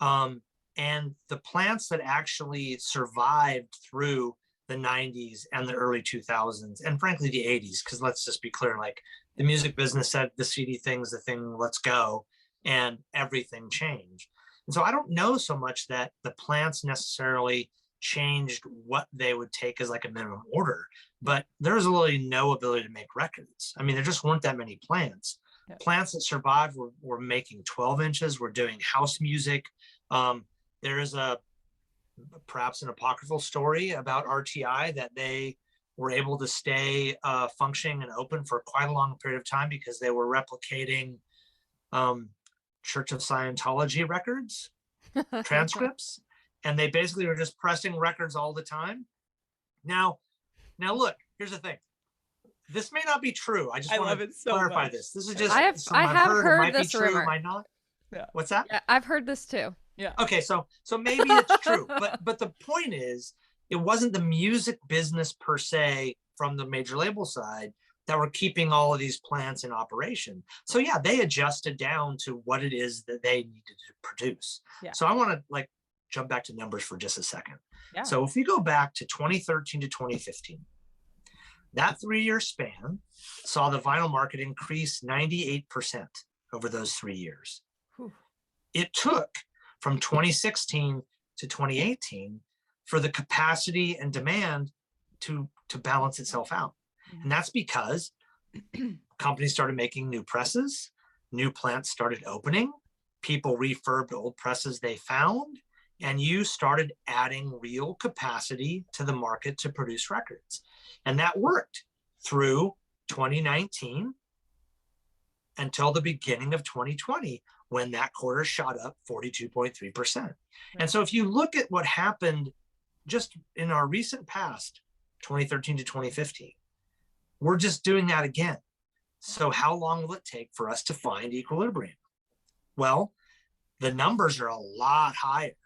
S3: And the plants that actually survived through the 90s and the early 2000s, and frankly the 80s, because let's just be clear, like the music business said the CD thing's the thing, let's go, and everything changed. And so I don't know so much that the plants necessarily changed what they would take as like a minimum order, but there's really no ability to make records. I mean, there just weren't that many plants.
S4: Yeah.
S3: Plants that survived were making 12 inches, were doing house music. There is perhaps an apocryphal story about RTI that they were able to stay functioning and open for quite a long period of time because they were replicating Church of Scientology records, transcripts, and they basically were just pressing records all the time. Now look, here's the thing. This may not be true. I just want to clarify this. This is just
S2: I have heard
S3: it might
S2: this
S3: be true,
S2: rumor.
S3: it might not.
S4: Yeah.
S3: What's that?
S2: Yeah, I've heard this too.
S4: Yeah.
S3: Okay, so maybe it's true, but the point is, it wasn't the music business per se from the major label side that were keeping all of these plants in operation. So yeah, they adjusted down to what it is that they needed to produce.
S4: Yeah.
S3: So I want to like jump back to numbers for just a second.
S4: Yeah.
S3: So if we go back to 2013 to 2015, that 3-year span saw the vinyl market increase 98% over those 3 years.
S4: Whew.
S3: It took from 2016 to 2018 for the capacity and demand to balance itself out. And that's because companies started making new presses, new plants started opening, people refurbed old presses they found, and you started adding real capacity to the market to produce records. And that worked through 2019 until the beginning of 2020, when that quarter shot up 42.3%. Right. And so if you look at what happened just in our recent past, 2013 to 2015, we're just doing that again. So how long will it take for us to find equilibrium? Well, the numbers are a lot higher.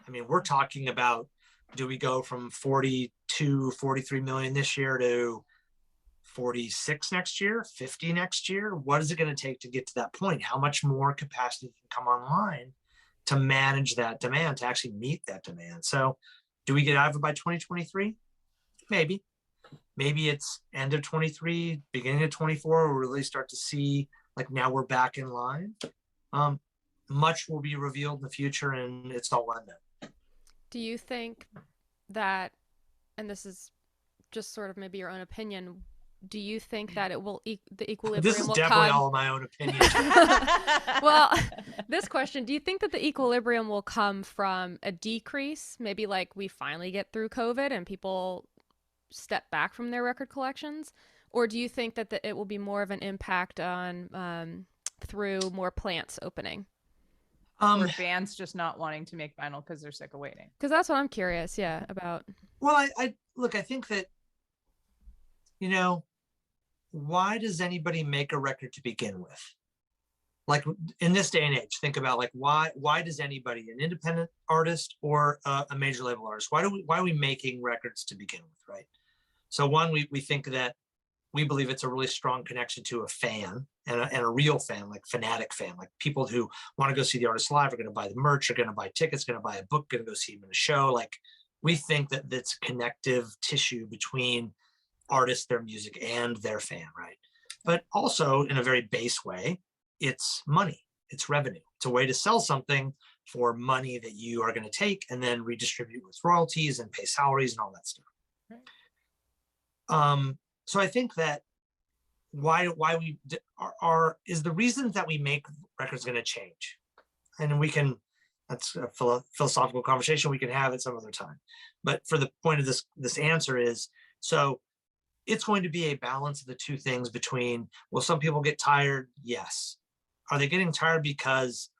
S3: I mean, we're talking about, do we go from 42, 43 million this year to 46 next year, 50 next year? What is it going to take to get to that point? How much more capacity can come online to manage that demand, to actually meet that demand? So do we get out of it by 2023? Maybe. Maybe it's end of 23, beginning of 24, we'll really start to see, like, now we're back in line. Much will be revealed in the future, and it's all unknown.
S2: Do you think that, and this is just sort of maybe your own opinion, do you think that it will the equilibrium
S3: This is
S2: will
S3: definitely
S2: come?
S3: all my own opinion.
S2: Well, this question, do you think that the equilibrium will come from a decrease? Maybe like we finally get through COVID and people step back from their record collections? Or do you think that it will be more of an impact on through more plants opening?
S4: Or bands just not wanting to make vinyl because they're sick of waiting?
S2: Because that's what I'm curious, about.
S3: Well, I look, I think that, why does anybody make a record to begin with? Like in this day and age, think about like, why does anybody, an independent artist or a major label artist, why are we making records to begin with, right? So one, we think that we believe it's a really strong connection to a fan and a real fan, like fanatic fan, like people who want to go see the artist live are going to buy the merch, are going to buy tickets, going to buy a book, going to go see him in a show. Like We think that it's connective tissue between artists, their music, and their fan, right? But also in a very base way, it's money, it's revenue. It's a way to sell something for money that you are going to take and then redistribute with royalties and pay salaries and all that stuff. Right. So I think that why we is the reasons that we make records going to change, and we can, that's a philosophical conversation we can have at some other time. But for the point of this answer is, so it's going to be a balance of the two things between, will some people get tired? Yes. Are they getting tired because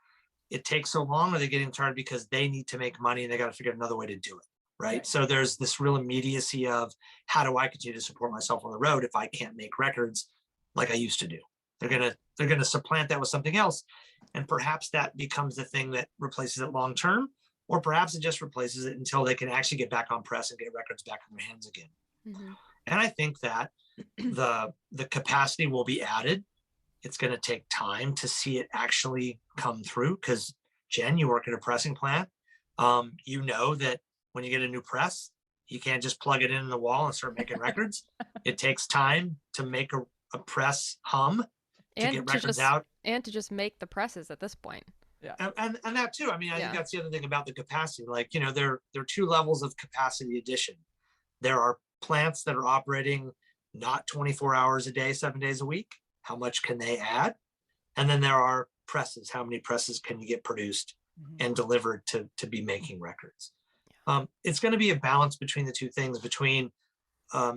S3: it takes so long? Or are they getting tired because they need to make money and they got to figure out another way to do it? Right. So there's this real immediacy of, how do I continue to support myself on the road if I can't make records like I used to do? They're gonna supplant that with something else. And perhaps that becomes the thing that replaces it long term, or perhaps it just replaces it until they can actually get back on press and get records back in their hands again. Mm-hmm. And I think that the capacity will be added. It's going to take time to see it actually come through, because Jen, you work at a pressing plant. You know that when you get a new press, you can't just plug it in the wall and start making records. It takes time to make a press hum, to get records out.
S2: And to just make the presses at this point.
S3: Yeah. And that too. I mean, I think that's the other thing about the capacity. Like, you know, there are two levels of capacity addition. There are plants that are operating not 24 hours a day, 7 days a week. How much can they add? And then there are presses. How many presses can you get produced and delivered to be making records? It's going to be a balance between the two things, between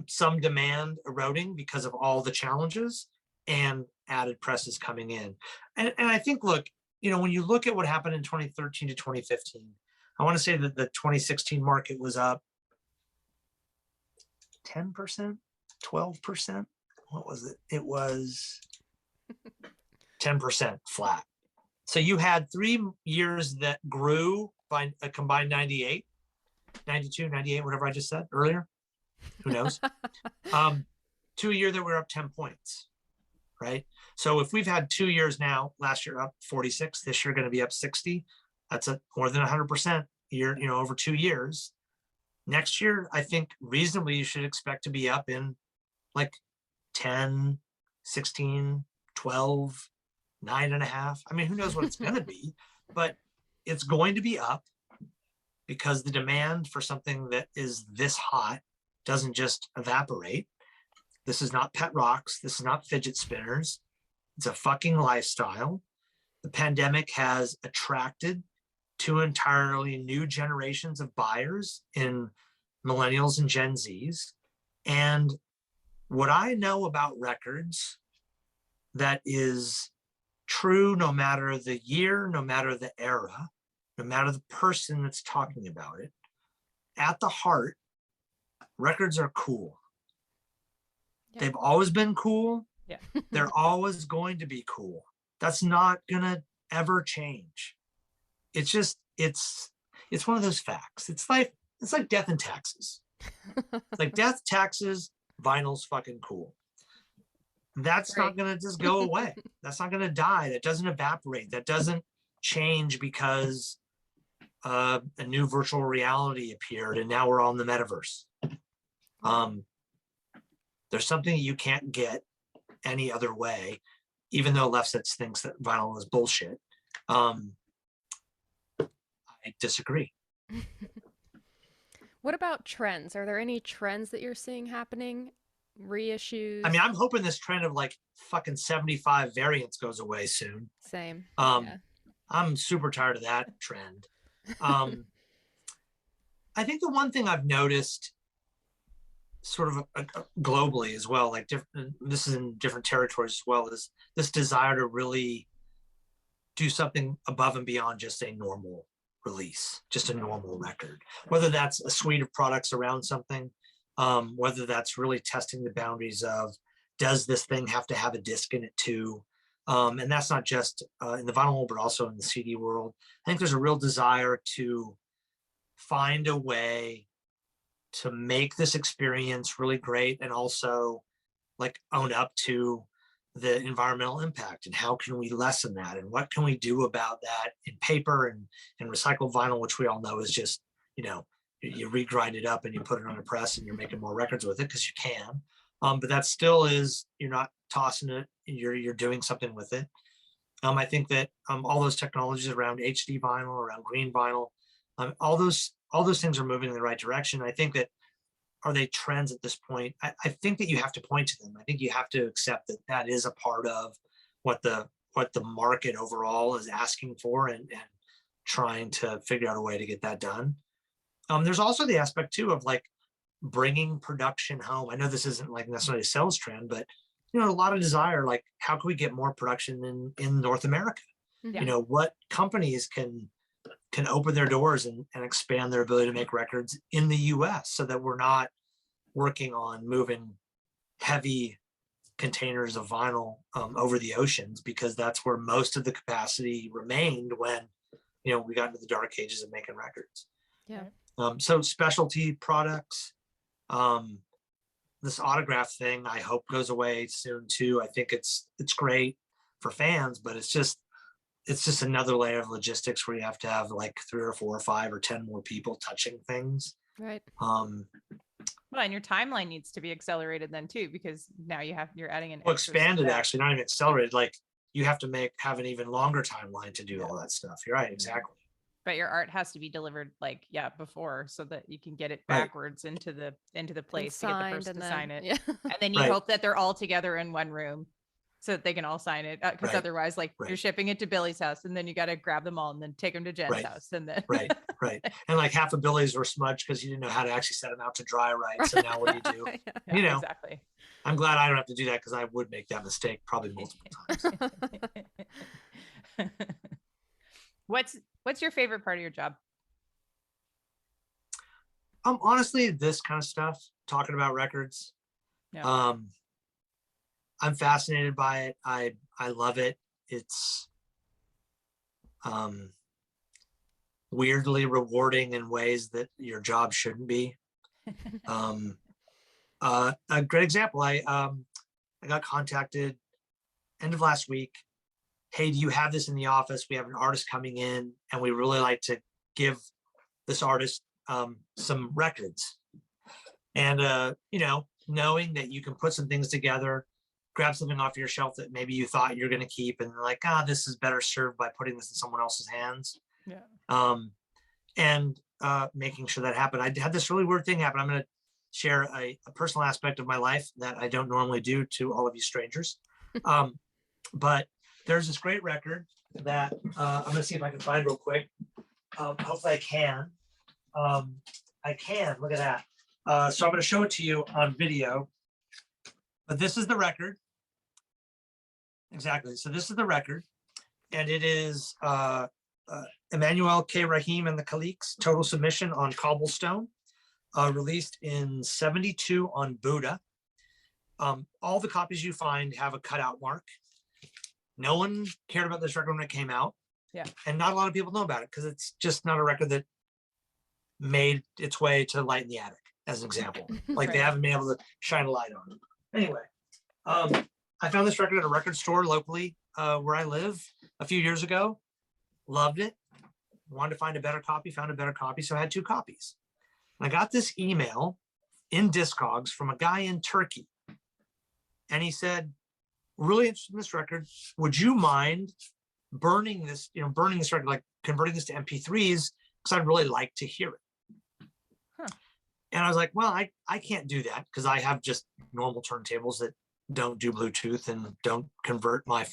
S3: some demand eroding because of all the challenges and added presses coming in. And I think, look, you know, when you look at what happened in 2013 to 2015, I want to say that the 2016 market was up 10%, 12%. What was it? It was 10% flat. So you had 3 years that grew by a combined 98, 92, 98, whatever I just said earlier. Who knows? To a year that we're up 10 points, right? So if we've had 2 years now, last year up 46, this year going to be up 60, that's more than 100% year, you know, over 2 years. Next year, I think reasonably you should expect to be up in like 10, 16, 12, 9.5. I mean, who knows what it's going to be, but it's going to be up because the demand for something that is this hot doesn't just evaporate. This is not pet rocks. This is not fidget spinners. It's a fucking lifestyle. The pandemic has attracted 2 entirely new generations of buyers in millennials and Gen Zs. And what I know about records that is true no matter the year, no matter the era, no matter the person that's talking about it, at the heart, records are cool. Yeah. They've always been cool. Yeah. They're always going to be cool. That's not gonna ever change. It's just, it's one of those facts. It's like death and taxes. It's like death, taxes, vinyl's fucking cool. That's right. Not gonna just go away. That's not gonna die. That doesn't evaporate. That doesn't change because a new virtual reality appeared and now we're all in the metaverse. There's something you can't get any other way, even though Lefsetz thinks that vinyl is bullshit. I disagree.
S2: What about trends? Are there any trends that you're seeing happening? Reissues? I
S3: mean, I'm hoping this trend of like fucking 75 variants goes away soon.
S2: Same.
S3: Yeah. I'm super tired of that trend. I think the one thing I've noticed sort of globally as well, like this is in different territories as well, is this desire to really do something above and beyond just a normal release, just a normal record, whether that's a suite of products around something, whether that's really testing the boundaries of, does this thing have to have a disc in it too? And that's not just in the vinyl world, but also in the CD world. I think there's a real desire to find a way to make this experience really great and also like own up to the environmental impact, and how can we lessen that, and what can we do about that in paper and recycled vinyl, which we all know is just, you know, you regrind it up and you put it on a press and you're making more records with it because you can. But that still is, you're not tossing it, you're doing something with it. I think that all those technologies around HD vinyl, around green vinyl, all those things are moving in the right direction. I think that, are they trends at this point? I think that you have to point to them. I think you have to accept that that is a part of what the market overall is asking for, and trying to figure out a way to get that done. There's also the aspect too of like bringing production home. I know this isn't like necessarily a sales trend, but a lot of desire, like how can we get more production in North America?
S2: Mhm.
S3: What companies can open their doors and expand their ability to make records in the US, so that we're not working on moving heavy containers of vinyl over the oceans, because that's where most of the capacity remained when we got into the dark ages of making records.
S2: Yeah.
S3: So specialty products, this autograph thing, I hope goes away soon too. I think it's great for fans, but it's just another layer of logistics where you have to have like 3 or 4 or 5 or 10 more people touching things.
S2: Right.
S4: Well, and your timeline needs to be accelerated then too, because now you're adding an
S3: expanded, actually, not even accelerated. Like you have to have an even longer timeline to do all that stuff. You're right, exactly.
S4: But your art has to be delivered before, so that you can get it
S3: Right.
S4: backwards into the place to get the person to sign it.
S2: Yeah.
S4: And then you
S3: Right.
S4: hope that they're all together in one room so that they can all sign it. Because
S3: Right.
S4: otherwise,
S3: Right.
S4: you're shipping it to Billy's house, and then you got to grab them all and then take them to Jen's
S3: Right.
S4: house. And then
S3: Right. And like half of Billy's were smudged because you didn't know how to actually set them out to dry right. So now what do you do?
S2: Yeah.
S4: Exactly.
S3: I'm glad I don't have to do that, because I would make that mistake probably multiple times.
S4: What's your favorite part of your job?
S3: Honestly, this kind of stuff, talking about records.
S4: Yeah.
S3: I'm fascinated by it. I love it. It's weirdly rewarding in ways that your job shouldn't be. A great example, I got contacted end of last week. Hey, do you have this in the office? We have an artist coming in and we really like to give this artist some records. And knowing that you can put some things together, grab something off your shelf that maybe you thought you're going to keep, and like, this is better served by putting this in someone else's hands.
S4: Yeah.
S3: And making sure that happened. I had this really weird thing happen. I'm going to share a personal aspect of my life that I don't normally do to all of you strangers. But there's this great record that I'm going to see if I can find real quick. Hopefully I can. I can. Look at that. So I'm going to show it to you on video. But this is the record. Exactly. So this is the record. And it is Emmanuel K. Rahim and the Khaliqs, Total Submission on Cobblestone, released in '72 on Buddha. All the copies you find have a cutout mark. No one cared about this record when it came out.
S4: Yeah.
S3: And not a lot of people know about it because it's just not a record that made its way to Light in the Attic, as an example. Like they haven't been able to shine a light on it. Anyway, I found this record at a record store locally where I live a few years ago. Loved it. Wanted to find a better copy, found a better copy. So I had 2 copies. And I got this email in Discogs from a guy in Turkey. And he said, really interested in this record. Would you mind burning this record, like converting this to MP3s? Because I'd really like to hear it.
S4: Huh.
S3: And I was like, well, I can't do that because I have just normal turntables that don't do Bluetooth and don't convert my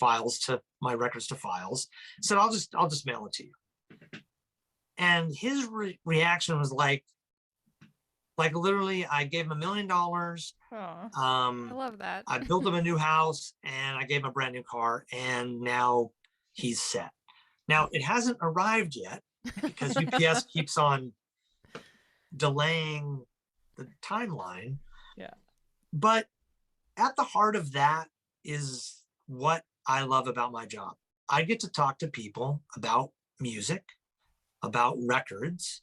S3: records to files. So I'll just mail it to you. And his reaction was like literally, I gave him $1 million.
S2: I love that.
S3: I built him a new house and I gave him a brand new car, and now he's set. Now it hasn't arrived yet because UPS keeps on delaying the timeline.
S4: Yeah.
S3: But at the heart of that is what I love about my job. I get to talk to people about music, about records,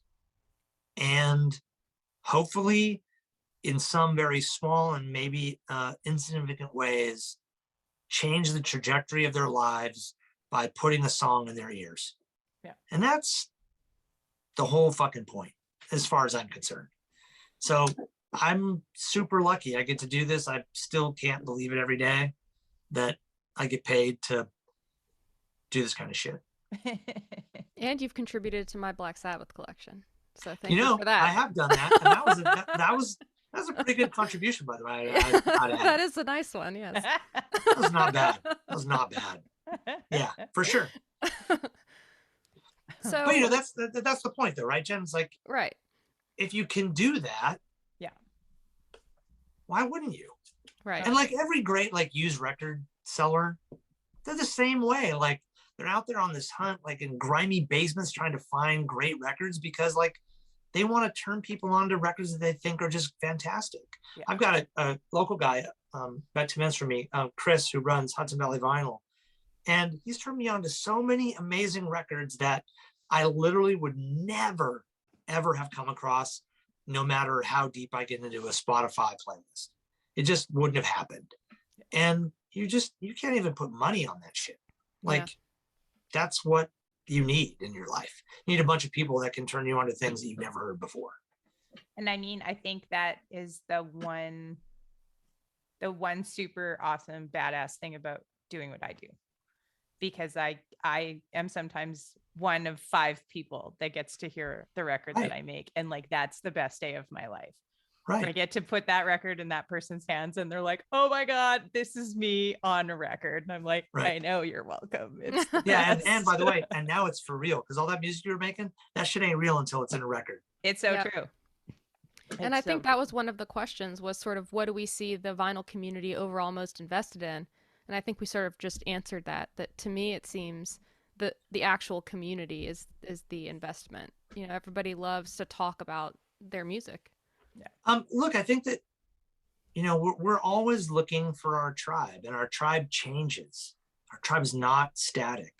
S3: and hopefully in some very small and maybe insignificant ways, change the trajectory of their lives by putting a song in their ears.
S4: Yeah.
S3: And that's the whole fucking point. as far as I'm concerned. So I'm super lucky. I get to do this. I still can't believe it every day that I get paid to do this kind of shit.
S2: And you've contributed to my Black Sabbath collection. So thank
S3: You
S2: you
S3: know,
S2: for that.
S3: I have done that. And that was a pretty good contribution, by the way.
S2: That is a nice one, yes.
S3: That was not bad. That was not bad. Yeah, for sure.
S2: So,
S3: But you know, that's the point though, right, Jen? It's like,
S2: right.
S3: if you can do that,
S4: yeah,
S3: why wouldn't you?
S2: Right.
S3: And like every great like used record seller, they're the same way. Like they're out there on this hunt, like in grimy basements trying to find great records because like they want to turn people on to records that they think are just fantastic. Yeah. I've got a local guy, about 2 minutes from me, Chris, who runs Hudson Valley Vinyl. And he's turned me on to so many amazing records that I literally would never, ever have come across, no matter how deep I get into a Spotify playlist. It just wouldn't have happened. And you can't even put money on that shit. Like, that's what you need in your life. You need a bunch of people that can turn you on to things that you've never heard before.
S4: And I mean, I think that is the one super awesome, badass thing about doing what I do. Because I am sometimes one of 5 people that gets to hear the record that I make. And like, that's the best day of my life.
S3: Right.
S4: I get to put that record in that person's hands and they're like, oh my God, this is me on a record. And I'm like, I know, you're welcome. It's
S3: and by the way, and now it's for real. Cause all that music you were making, that shit ain't real until it's in a record.
S4: It's so true.
S2: And I think that was one of the questions was sort of, what do we see the vinyl community overall most invested in? And I think we sort of just answered that to me, it seems the actual community is the investment. You know, everybody loves to talk about their music.
S3: Yeah. Look, I think that, you know, we're always looking for our tribe, and our tribe changes. Our tribe is not static.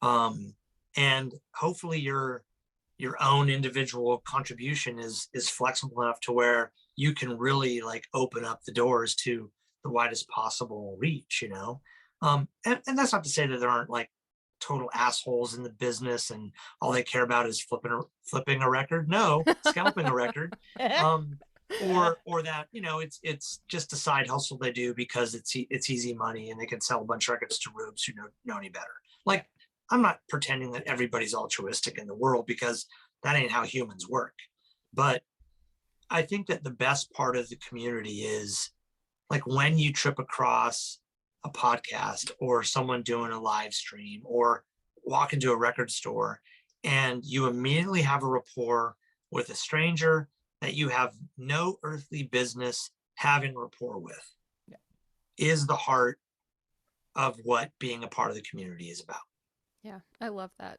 S3: And hopefully your own individual contribution is flexible enough to where you can really like open up the doors to the widest possible reach, you know? And that's not to say that there aren't like total assholes in the business and all they care about is flipping a record. No, scalping a record. Or that, you know, it's just a side hustle they do because it's easy money and they can sell a bunch of records to rubes who know any better. Like, I'm not pretending that everybody's altruistic in the world because that ain't how humans work. But I think that the best part of the community is like when you trip across a podcast or someone doing a live stream or walk into a record store and you immediately have a rapport with a stranger that you have no earthly business having rapport with, is the heart of what being a part of the community is about.
S2: Yeah, I love that.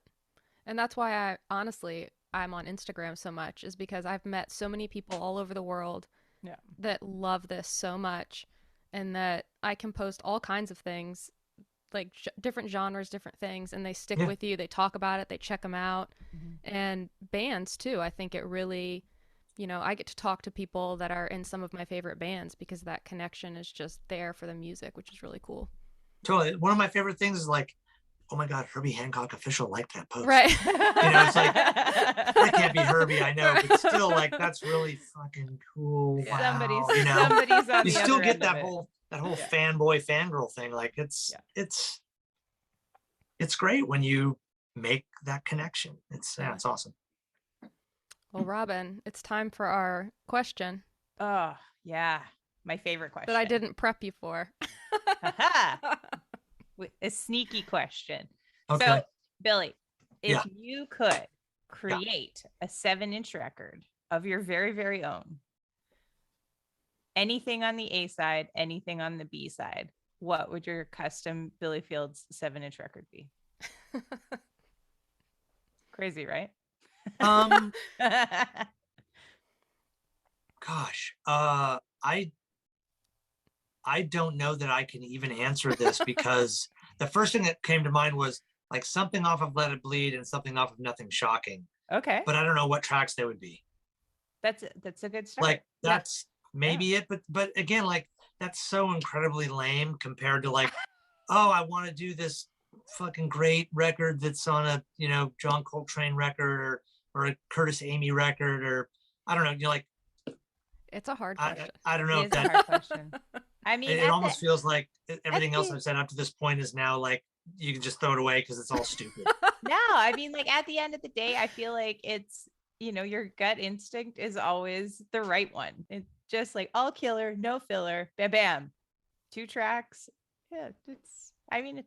S2: And that's why I'm on Instagram so much, is because I've met so many people all over the world that love this so much, and that I can post all kinds of things, like different genres, different things, and they stick with you. They talk about it, they check them out. And bands too. I think it really, you know, I get to talk to people that are in some of my favorite bands because that connection is just there for the music, which is really cool.
S3: Totally. One of my favorite things is like, oh my God, Herbie Hancock official liked that post.
S2: Right.
S3: You know, it's like, that can't be Herbie, I know, but still, like, that's really fucking cool. Wow.
S4: Somebody's on
S3: you
S4: the
S3: still
S4: other
S3: get
S4: end
S3: that
S4: of it.
S3: whole fanboy, fangirl thing. Like, it's great when you make that connection. It's awesome.
S2: Well, Robin, it's time for our question.
S4: Oh, yeah. My favorite question.
S2: That I didn't prep you for.
S4: A sneaky question.
S3: Okay.
S4: So, Billy, if you could create a 7-inch record of your very, very own, anything on the A side, anything on the B side, what would your custom Billy Fields 7-inch record be? Crazy, right?
S3: Gosh, I don't know that I can even answer this because the first thing that came to mind was like something off of Let It Bleed and something off of Nothing Shocking.
S4: Okay.
S3: But I don't know what tracks they would be.
S4: That's a good start.
S3: Like that's maybe it, but again, like that's so incredibly lame compared to like, oh, I want to do this fucking great record that's on a, you know, John Coltrane record, or or a Curtis Amy record, or I don't know, like,
S2: It's a hard question.
S3: I don't know
S4: It
S3: if
S4: is a
S3: that,
S4: hard question. I mean,
S3: it almost feels like everything else
S4: the-
S3: I've said up to this point is now like, you can just throw it away because it's all stupid.
S4: no, I mean, like at the end of the day, I feel like it's, your gut instinct is always the right one. It's just like all killer, no filler, bam, bam, 2 tracks. Yeah, it's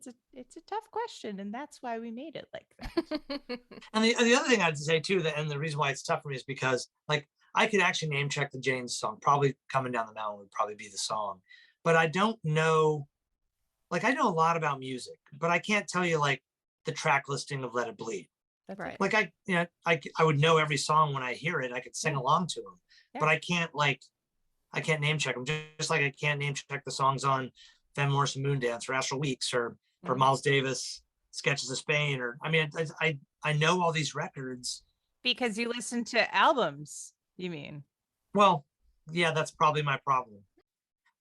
S4: a tough question, and that's why we made it like that.
S3: And the other thing I'd say too, that, and the reason why it's tough for me is because, like, I could actually name check the Jane's song. Probably Coming Down the Mountain would probably be the song, but I don't know. Like, I know a lot about music, but I can't tell you like the track listing of Let It Bleed.
S4: That's
S2: Right.
S3: Like I would know every song when I hear it. I could sing along to them,
S4: Yeah.
S3: but I can't name check them. Just like I can't name check the songs on Van Morrison Moondance or Astral Weeks or Miles Davis Sketches of Spain, or I mean, I know all these records
S4: because you listen to albums, you mean?
S3: Well, yeah, that's probably my problem.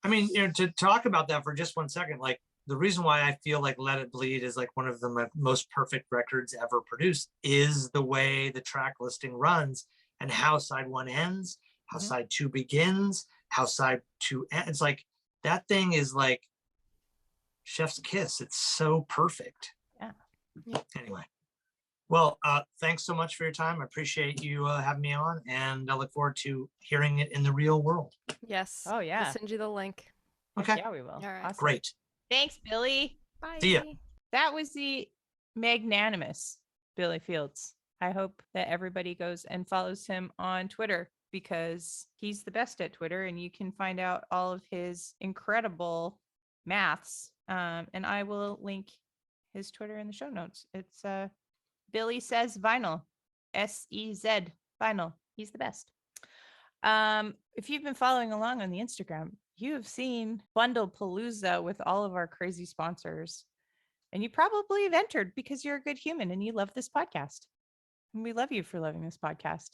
S3: I mean, to talk about that for just 1 second, like, the reason why I feel like Let It Bleed is like one of the most perfect records ever produced is the way the track listing runs and how side 1 ends, how side 2 begins, how side 2 ends. It's like, that thing is like chef's kiss. It's so perfect.
S4: Yeah.
S3: Anyway. Well, thanks so much for your time. I appreciate you having me on, and I look forward to hearing it in the real world.
S2: Yes.
S4: Oh, yeah.
S2: We'll send you the link.
S3: Okay.
S4: Yeah, we will.
S2: All right.
S4: Awesome.
S3: Great.
S4: Thanks, Billy.
S2: Bye.
S3: See ya.
S4: That was the magnanimous Billy Fields. I hope that everybody goes and follows him on Twitter, because he's the best at Twitter, and you can find out all of his incredible maths. And I will link his Twitter in the show notes. It's Billy Says Vinyl, SEZ Vinyl. He's the best. If you've been following along on the Instagram, you have seen Bundle Palooza with all of our crazy sponsors. And you probably have entered because you're a good human and you love this podcast. And we love you for loving this podcast.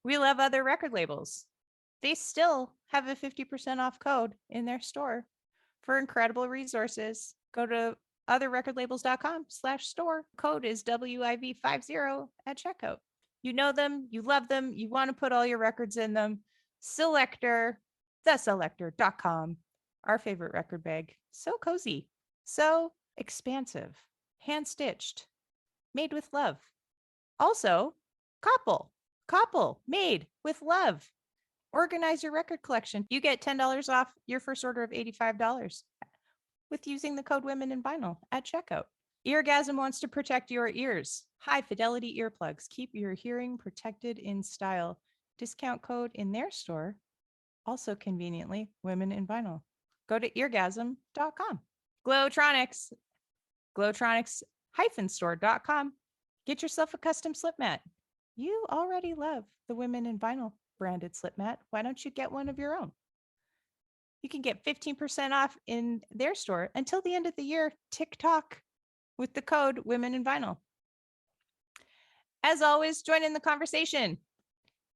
S4: We love other record labels. They still have a 50% off code in their store for incredible resources. Go to otherrecordlabels.com/store. Code is WIV50 at checkout. You know them, you love them, you want to put all your records in them. Selector, theselector.com. Our favorite record bag. So cozy, so expansive, hand stitched, made with love. Also, Koeppel, made with love. Organize your record collection. You get $10 off your first order of $85 with using the code WOMENINVINYL at checkout. Eargasm wants to protect your ears. High fidelity earplugs. Keep your hearing protected in style. Discount code in their store. Also conveniently, Women in Vinyl. Go to eargasm.com. Glowtronics-store.com. Get yourself a custom slip mat. You already love the Women in Vinyl branded slip mat. Why don't you get one of your own? You can get 15% off in their store until the end of the year. TikTok with the code Women in Vinyl. As always, join in the conversation.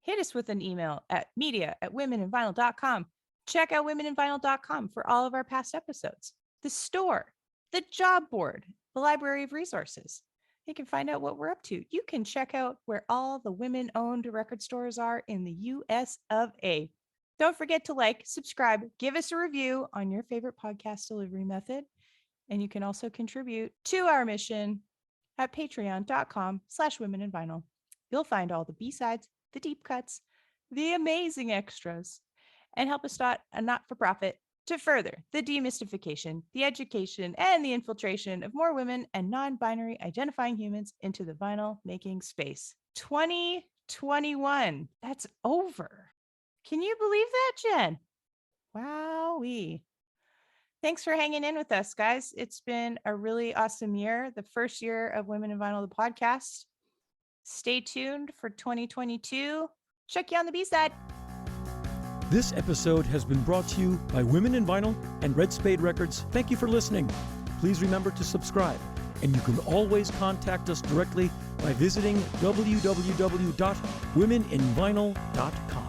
S4: Hit us with an email at media@womeninvinyl.com. Check out womeninvinyl.com for all of our past episodes. The store, the job board, the library of resources. You can find out what we're up to. You can check out where all the women-owned record stores are in the US of A. Don't forget to like, subscribe, give us a review on your favorite podcast delivery method. And you can also contribute to our mission at patreon.com/womeninvinyl. You'll find all the B-sides, the deep cuts, the amazing extras, and help us start a not-for-profit to further the demystification, the education, and the infiltration of more women and non-binary identifying humans into the vinyl making space. 2021, that's over. Can you believe that, Jen? Wowee. Thanks for hanging in with us, guys. It's been a really awesome year, the first year of Women in Vinyl, the podcast. Stay tuned for 2022. Check you on the B-side.
S1: This episode has been brought to you by Women in Vinyl and Red Spade Records. Thank you for listening. Please remember to subscribe, and you can always contact us directly by visiting www.womeninvinyl.com.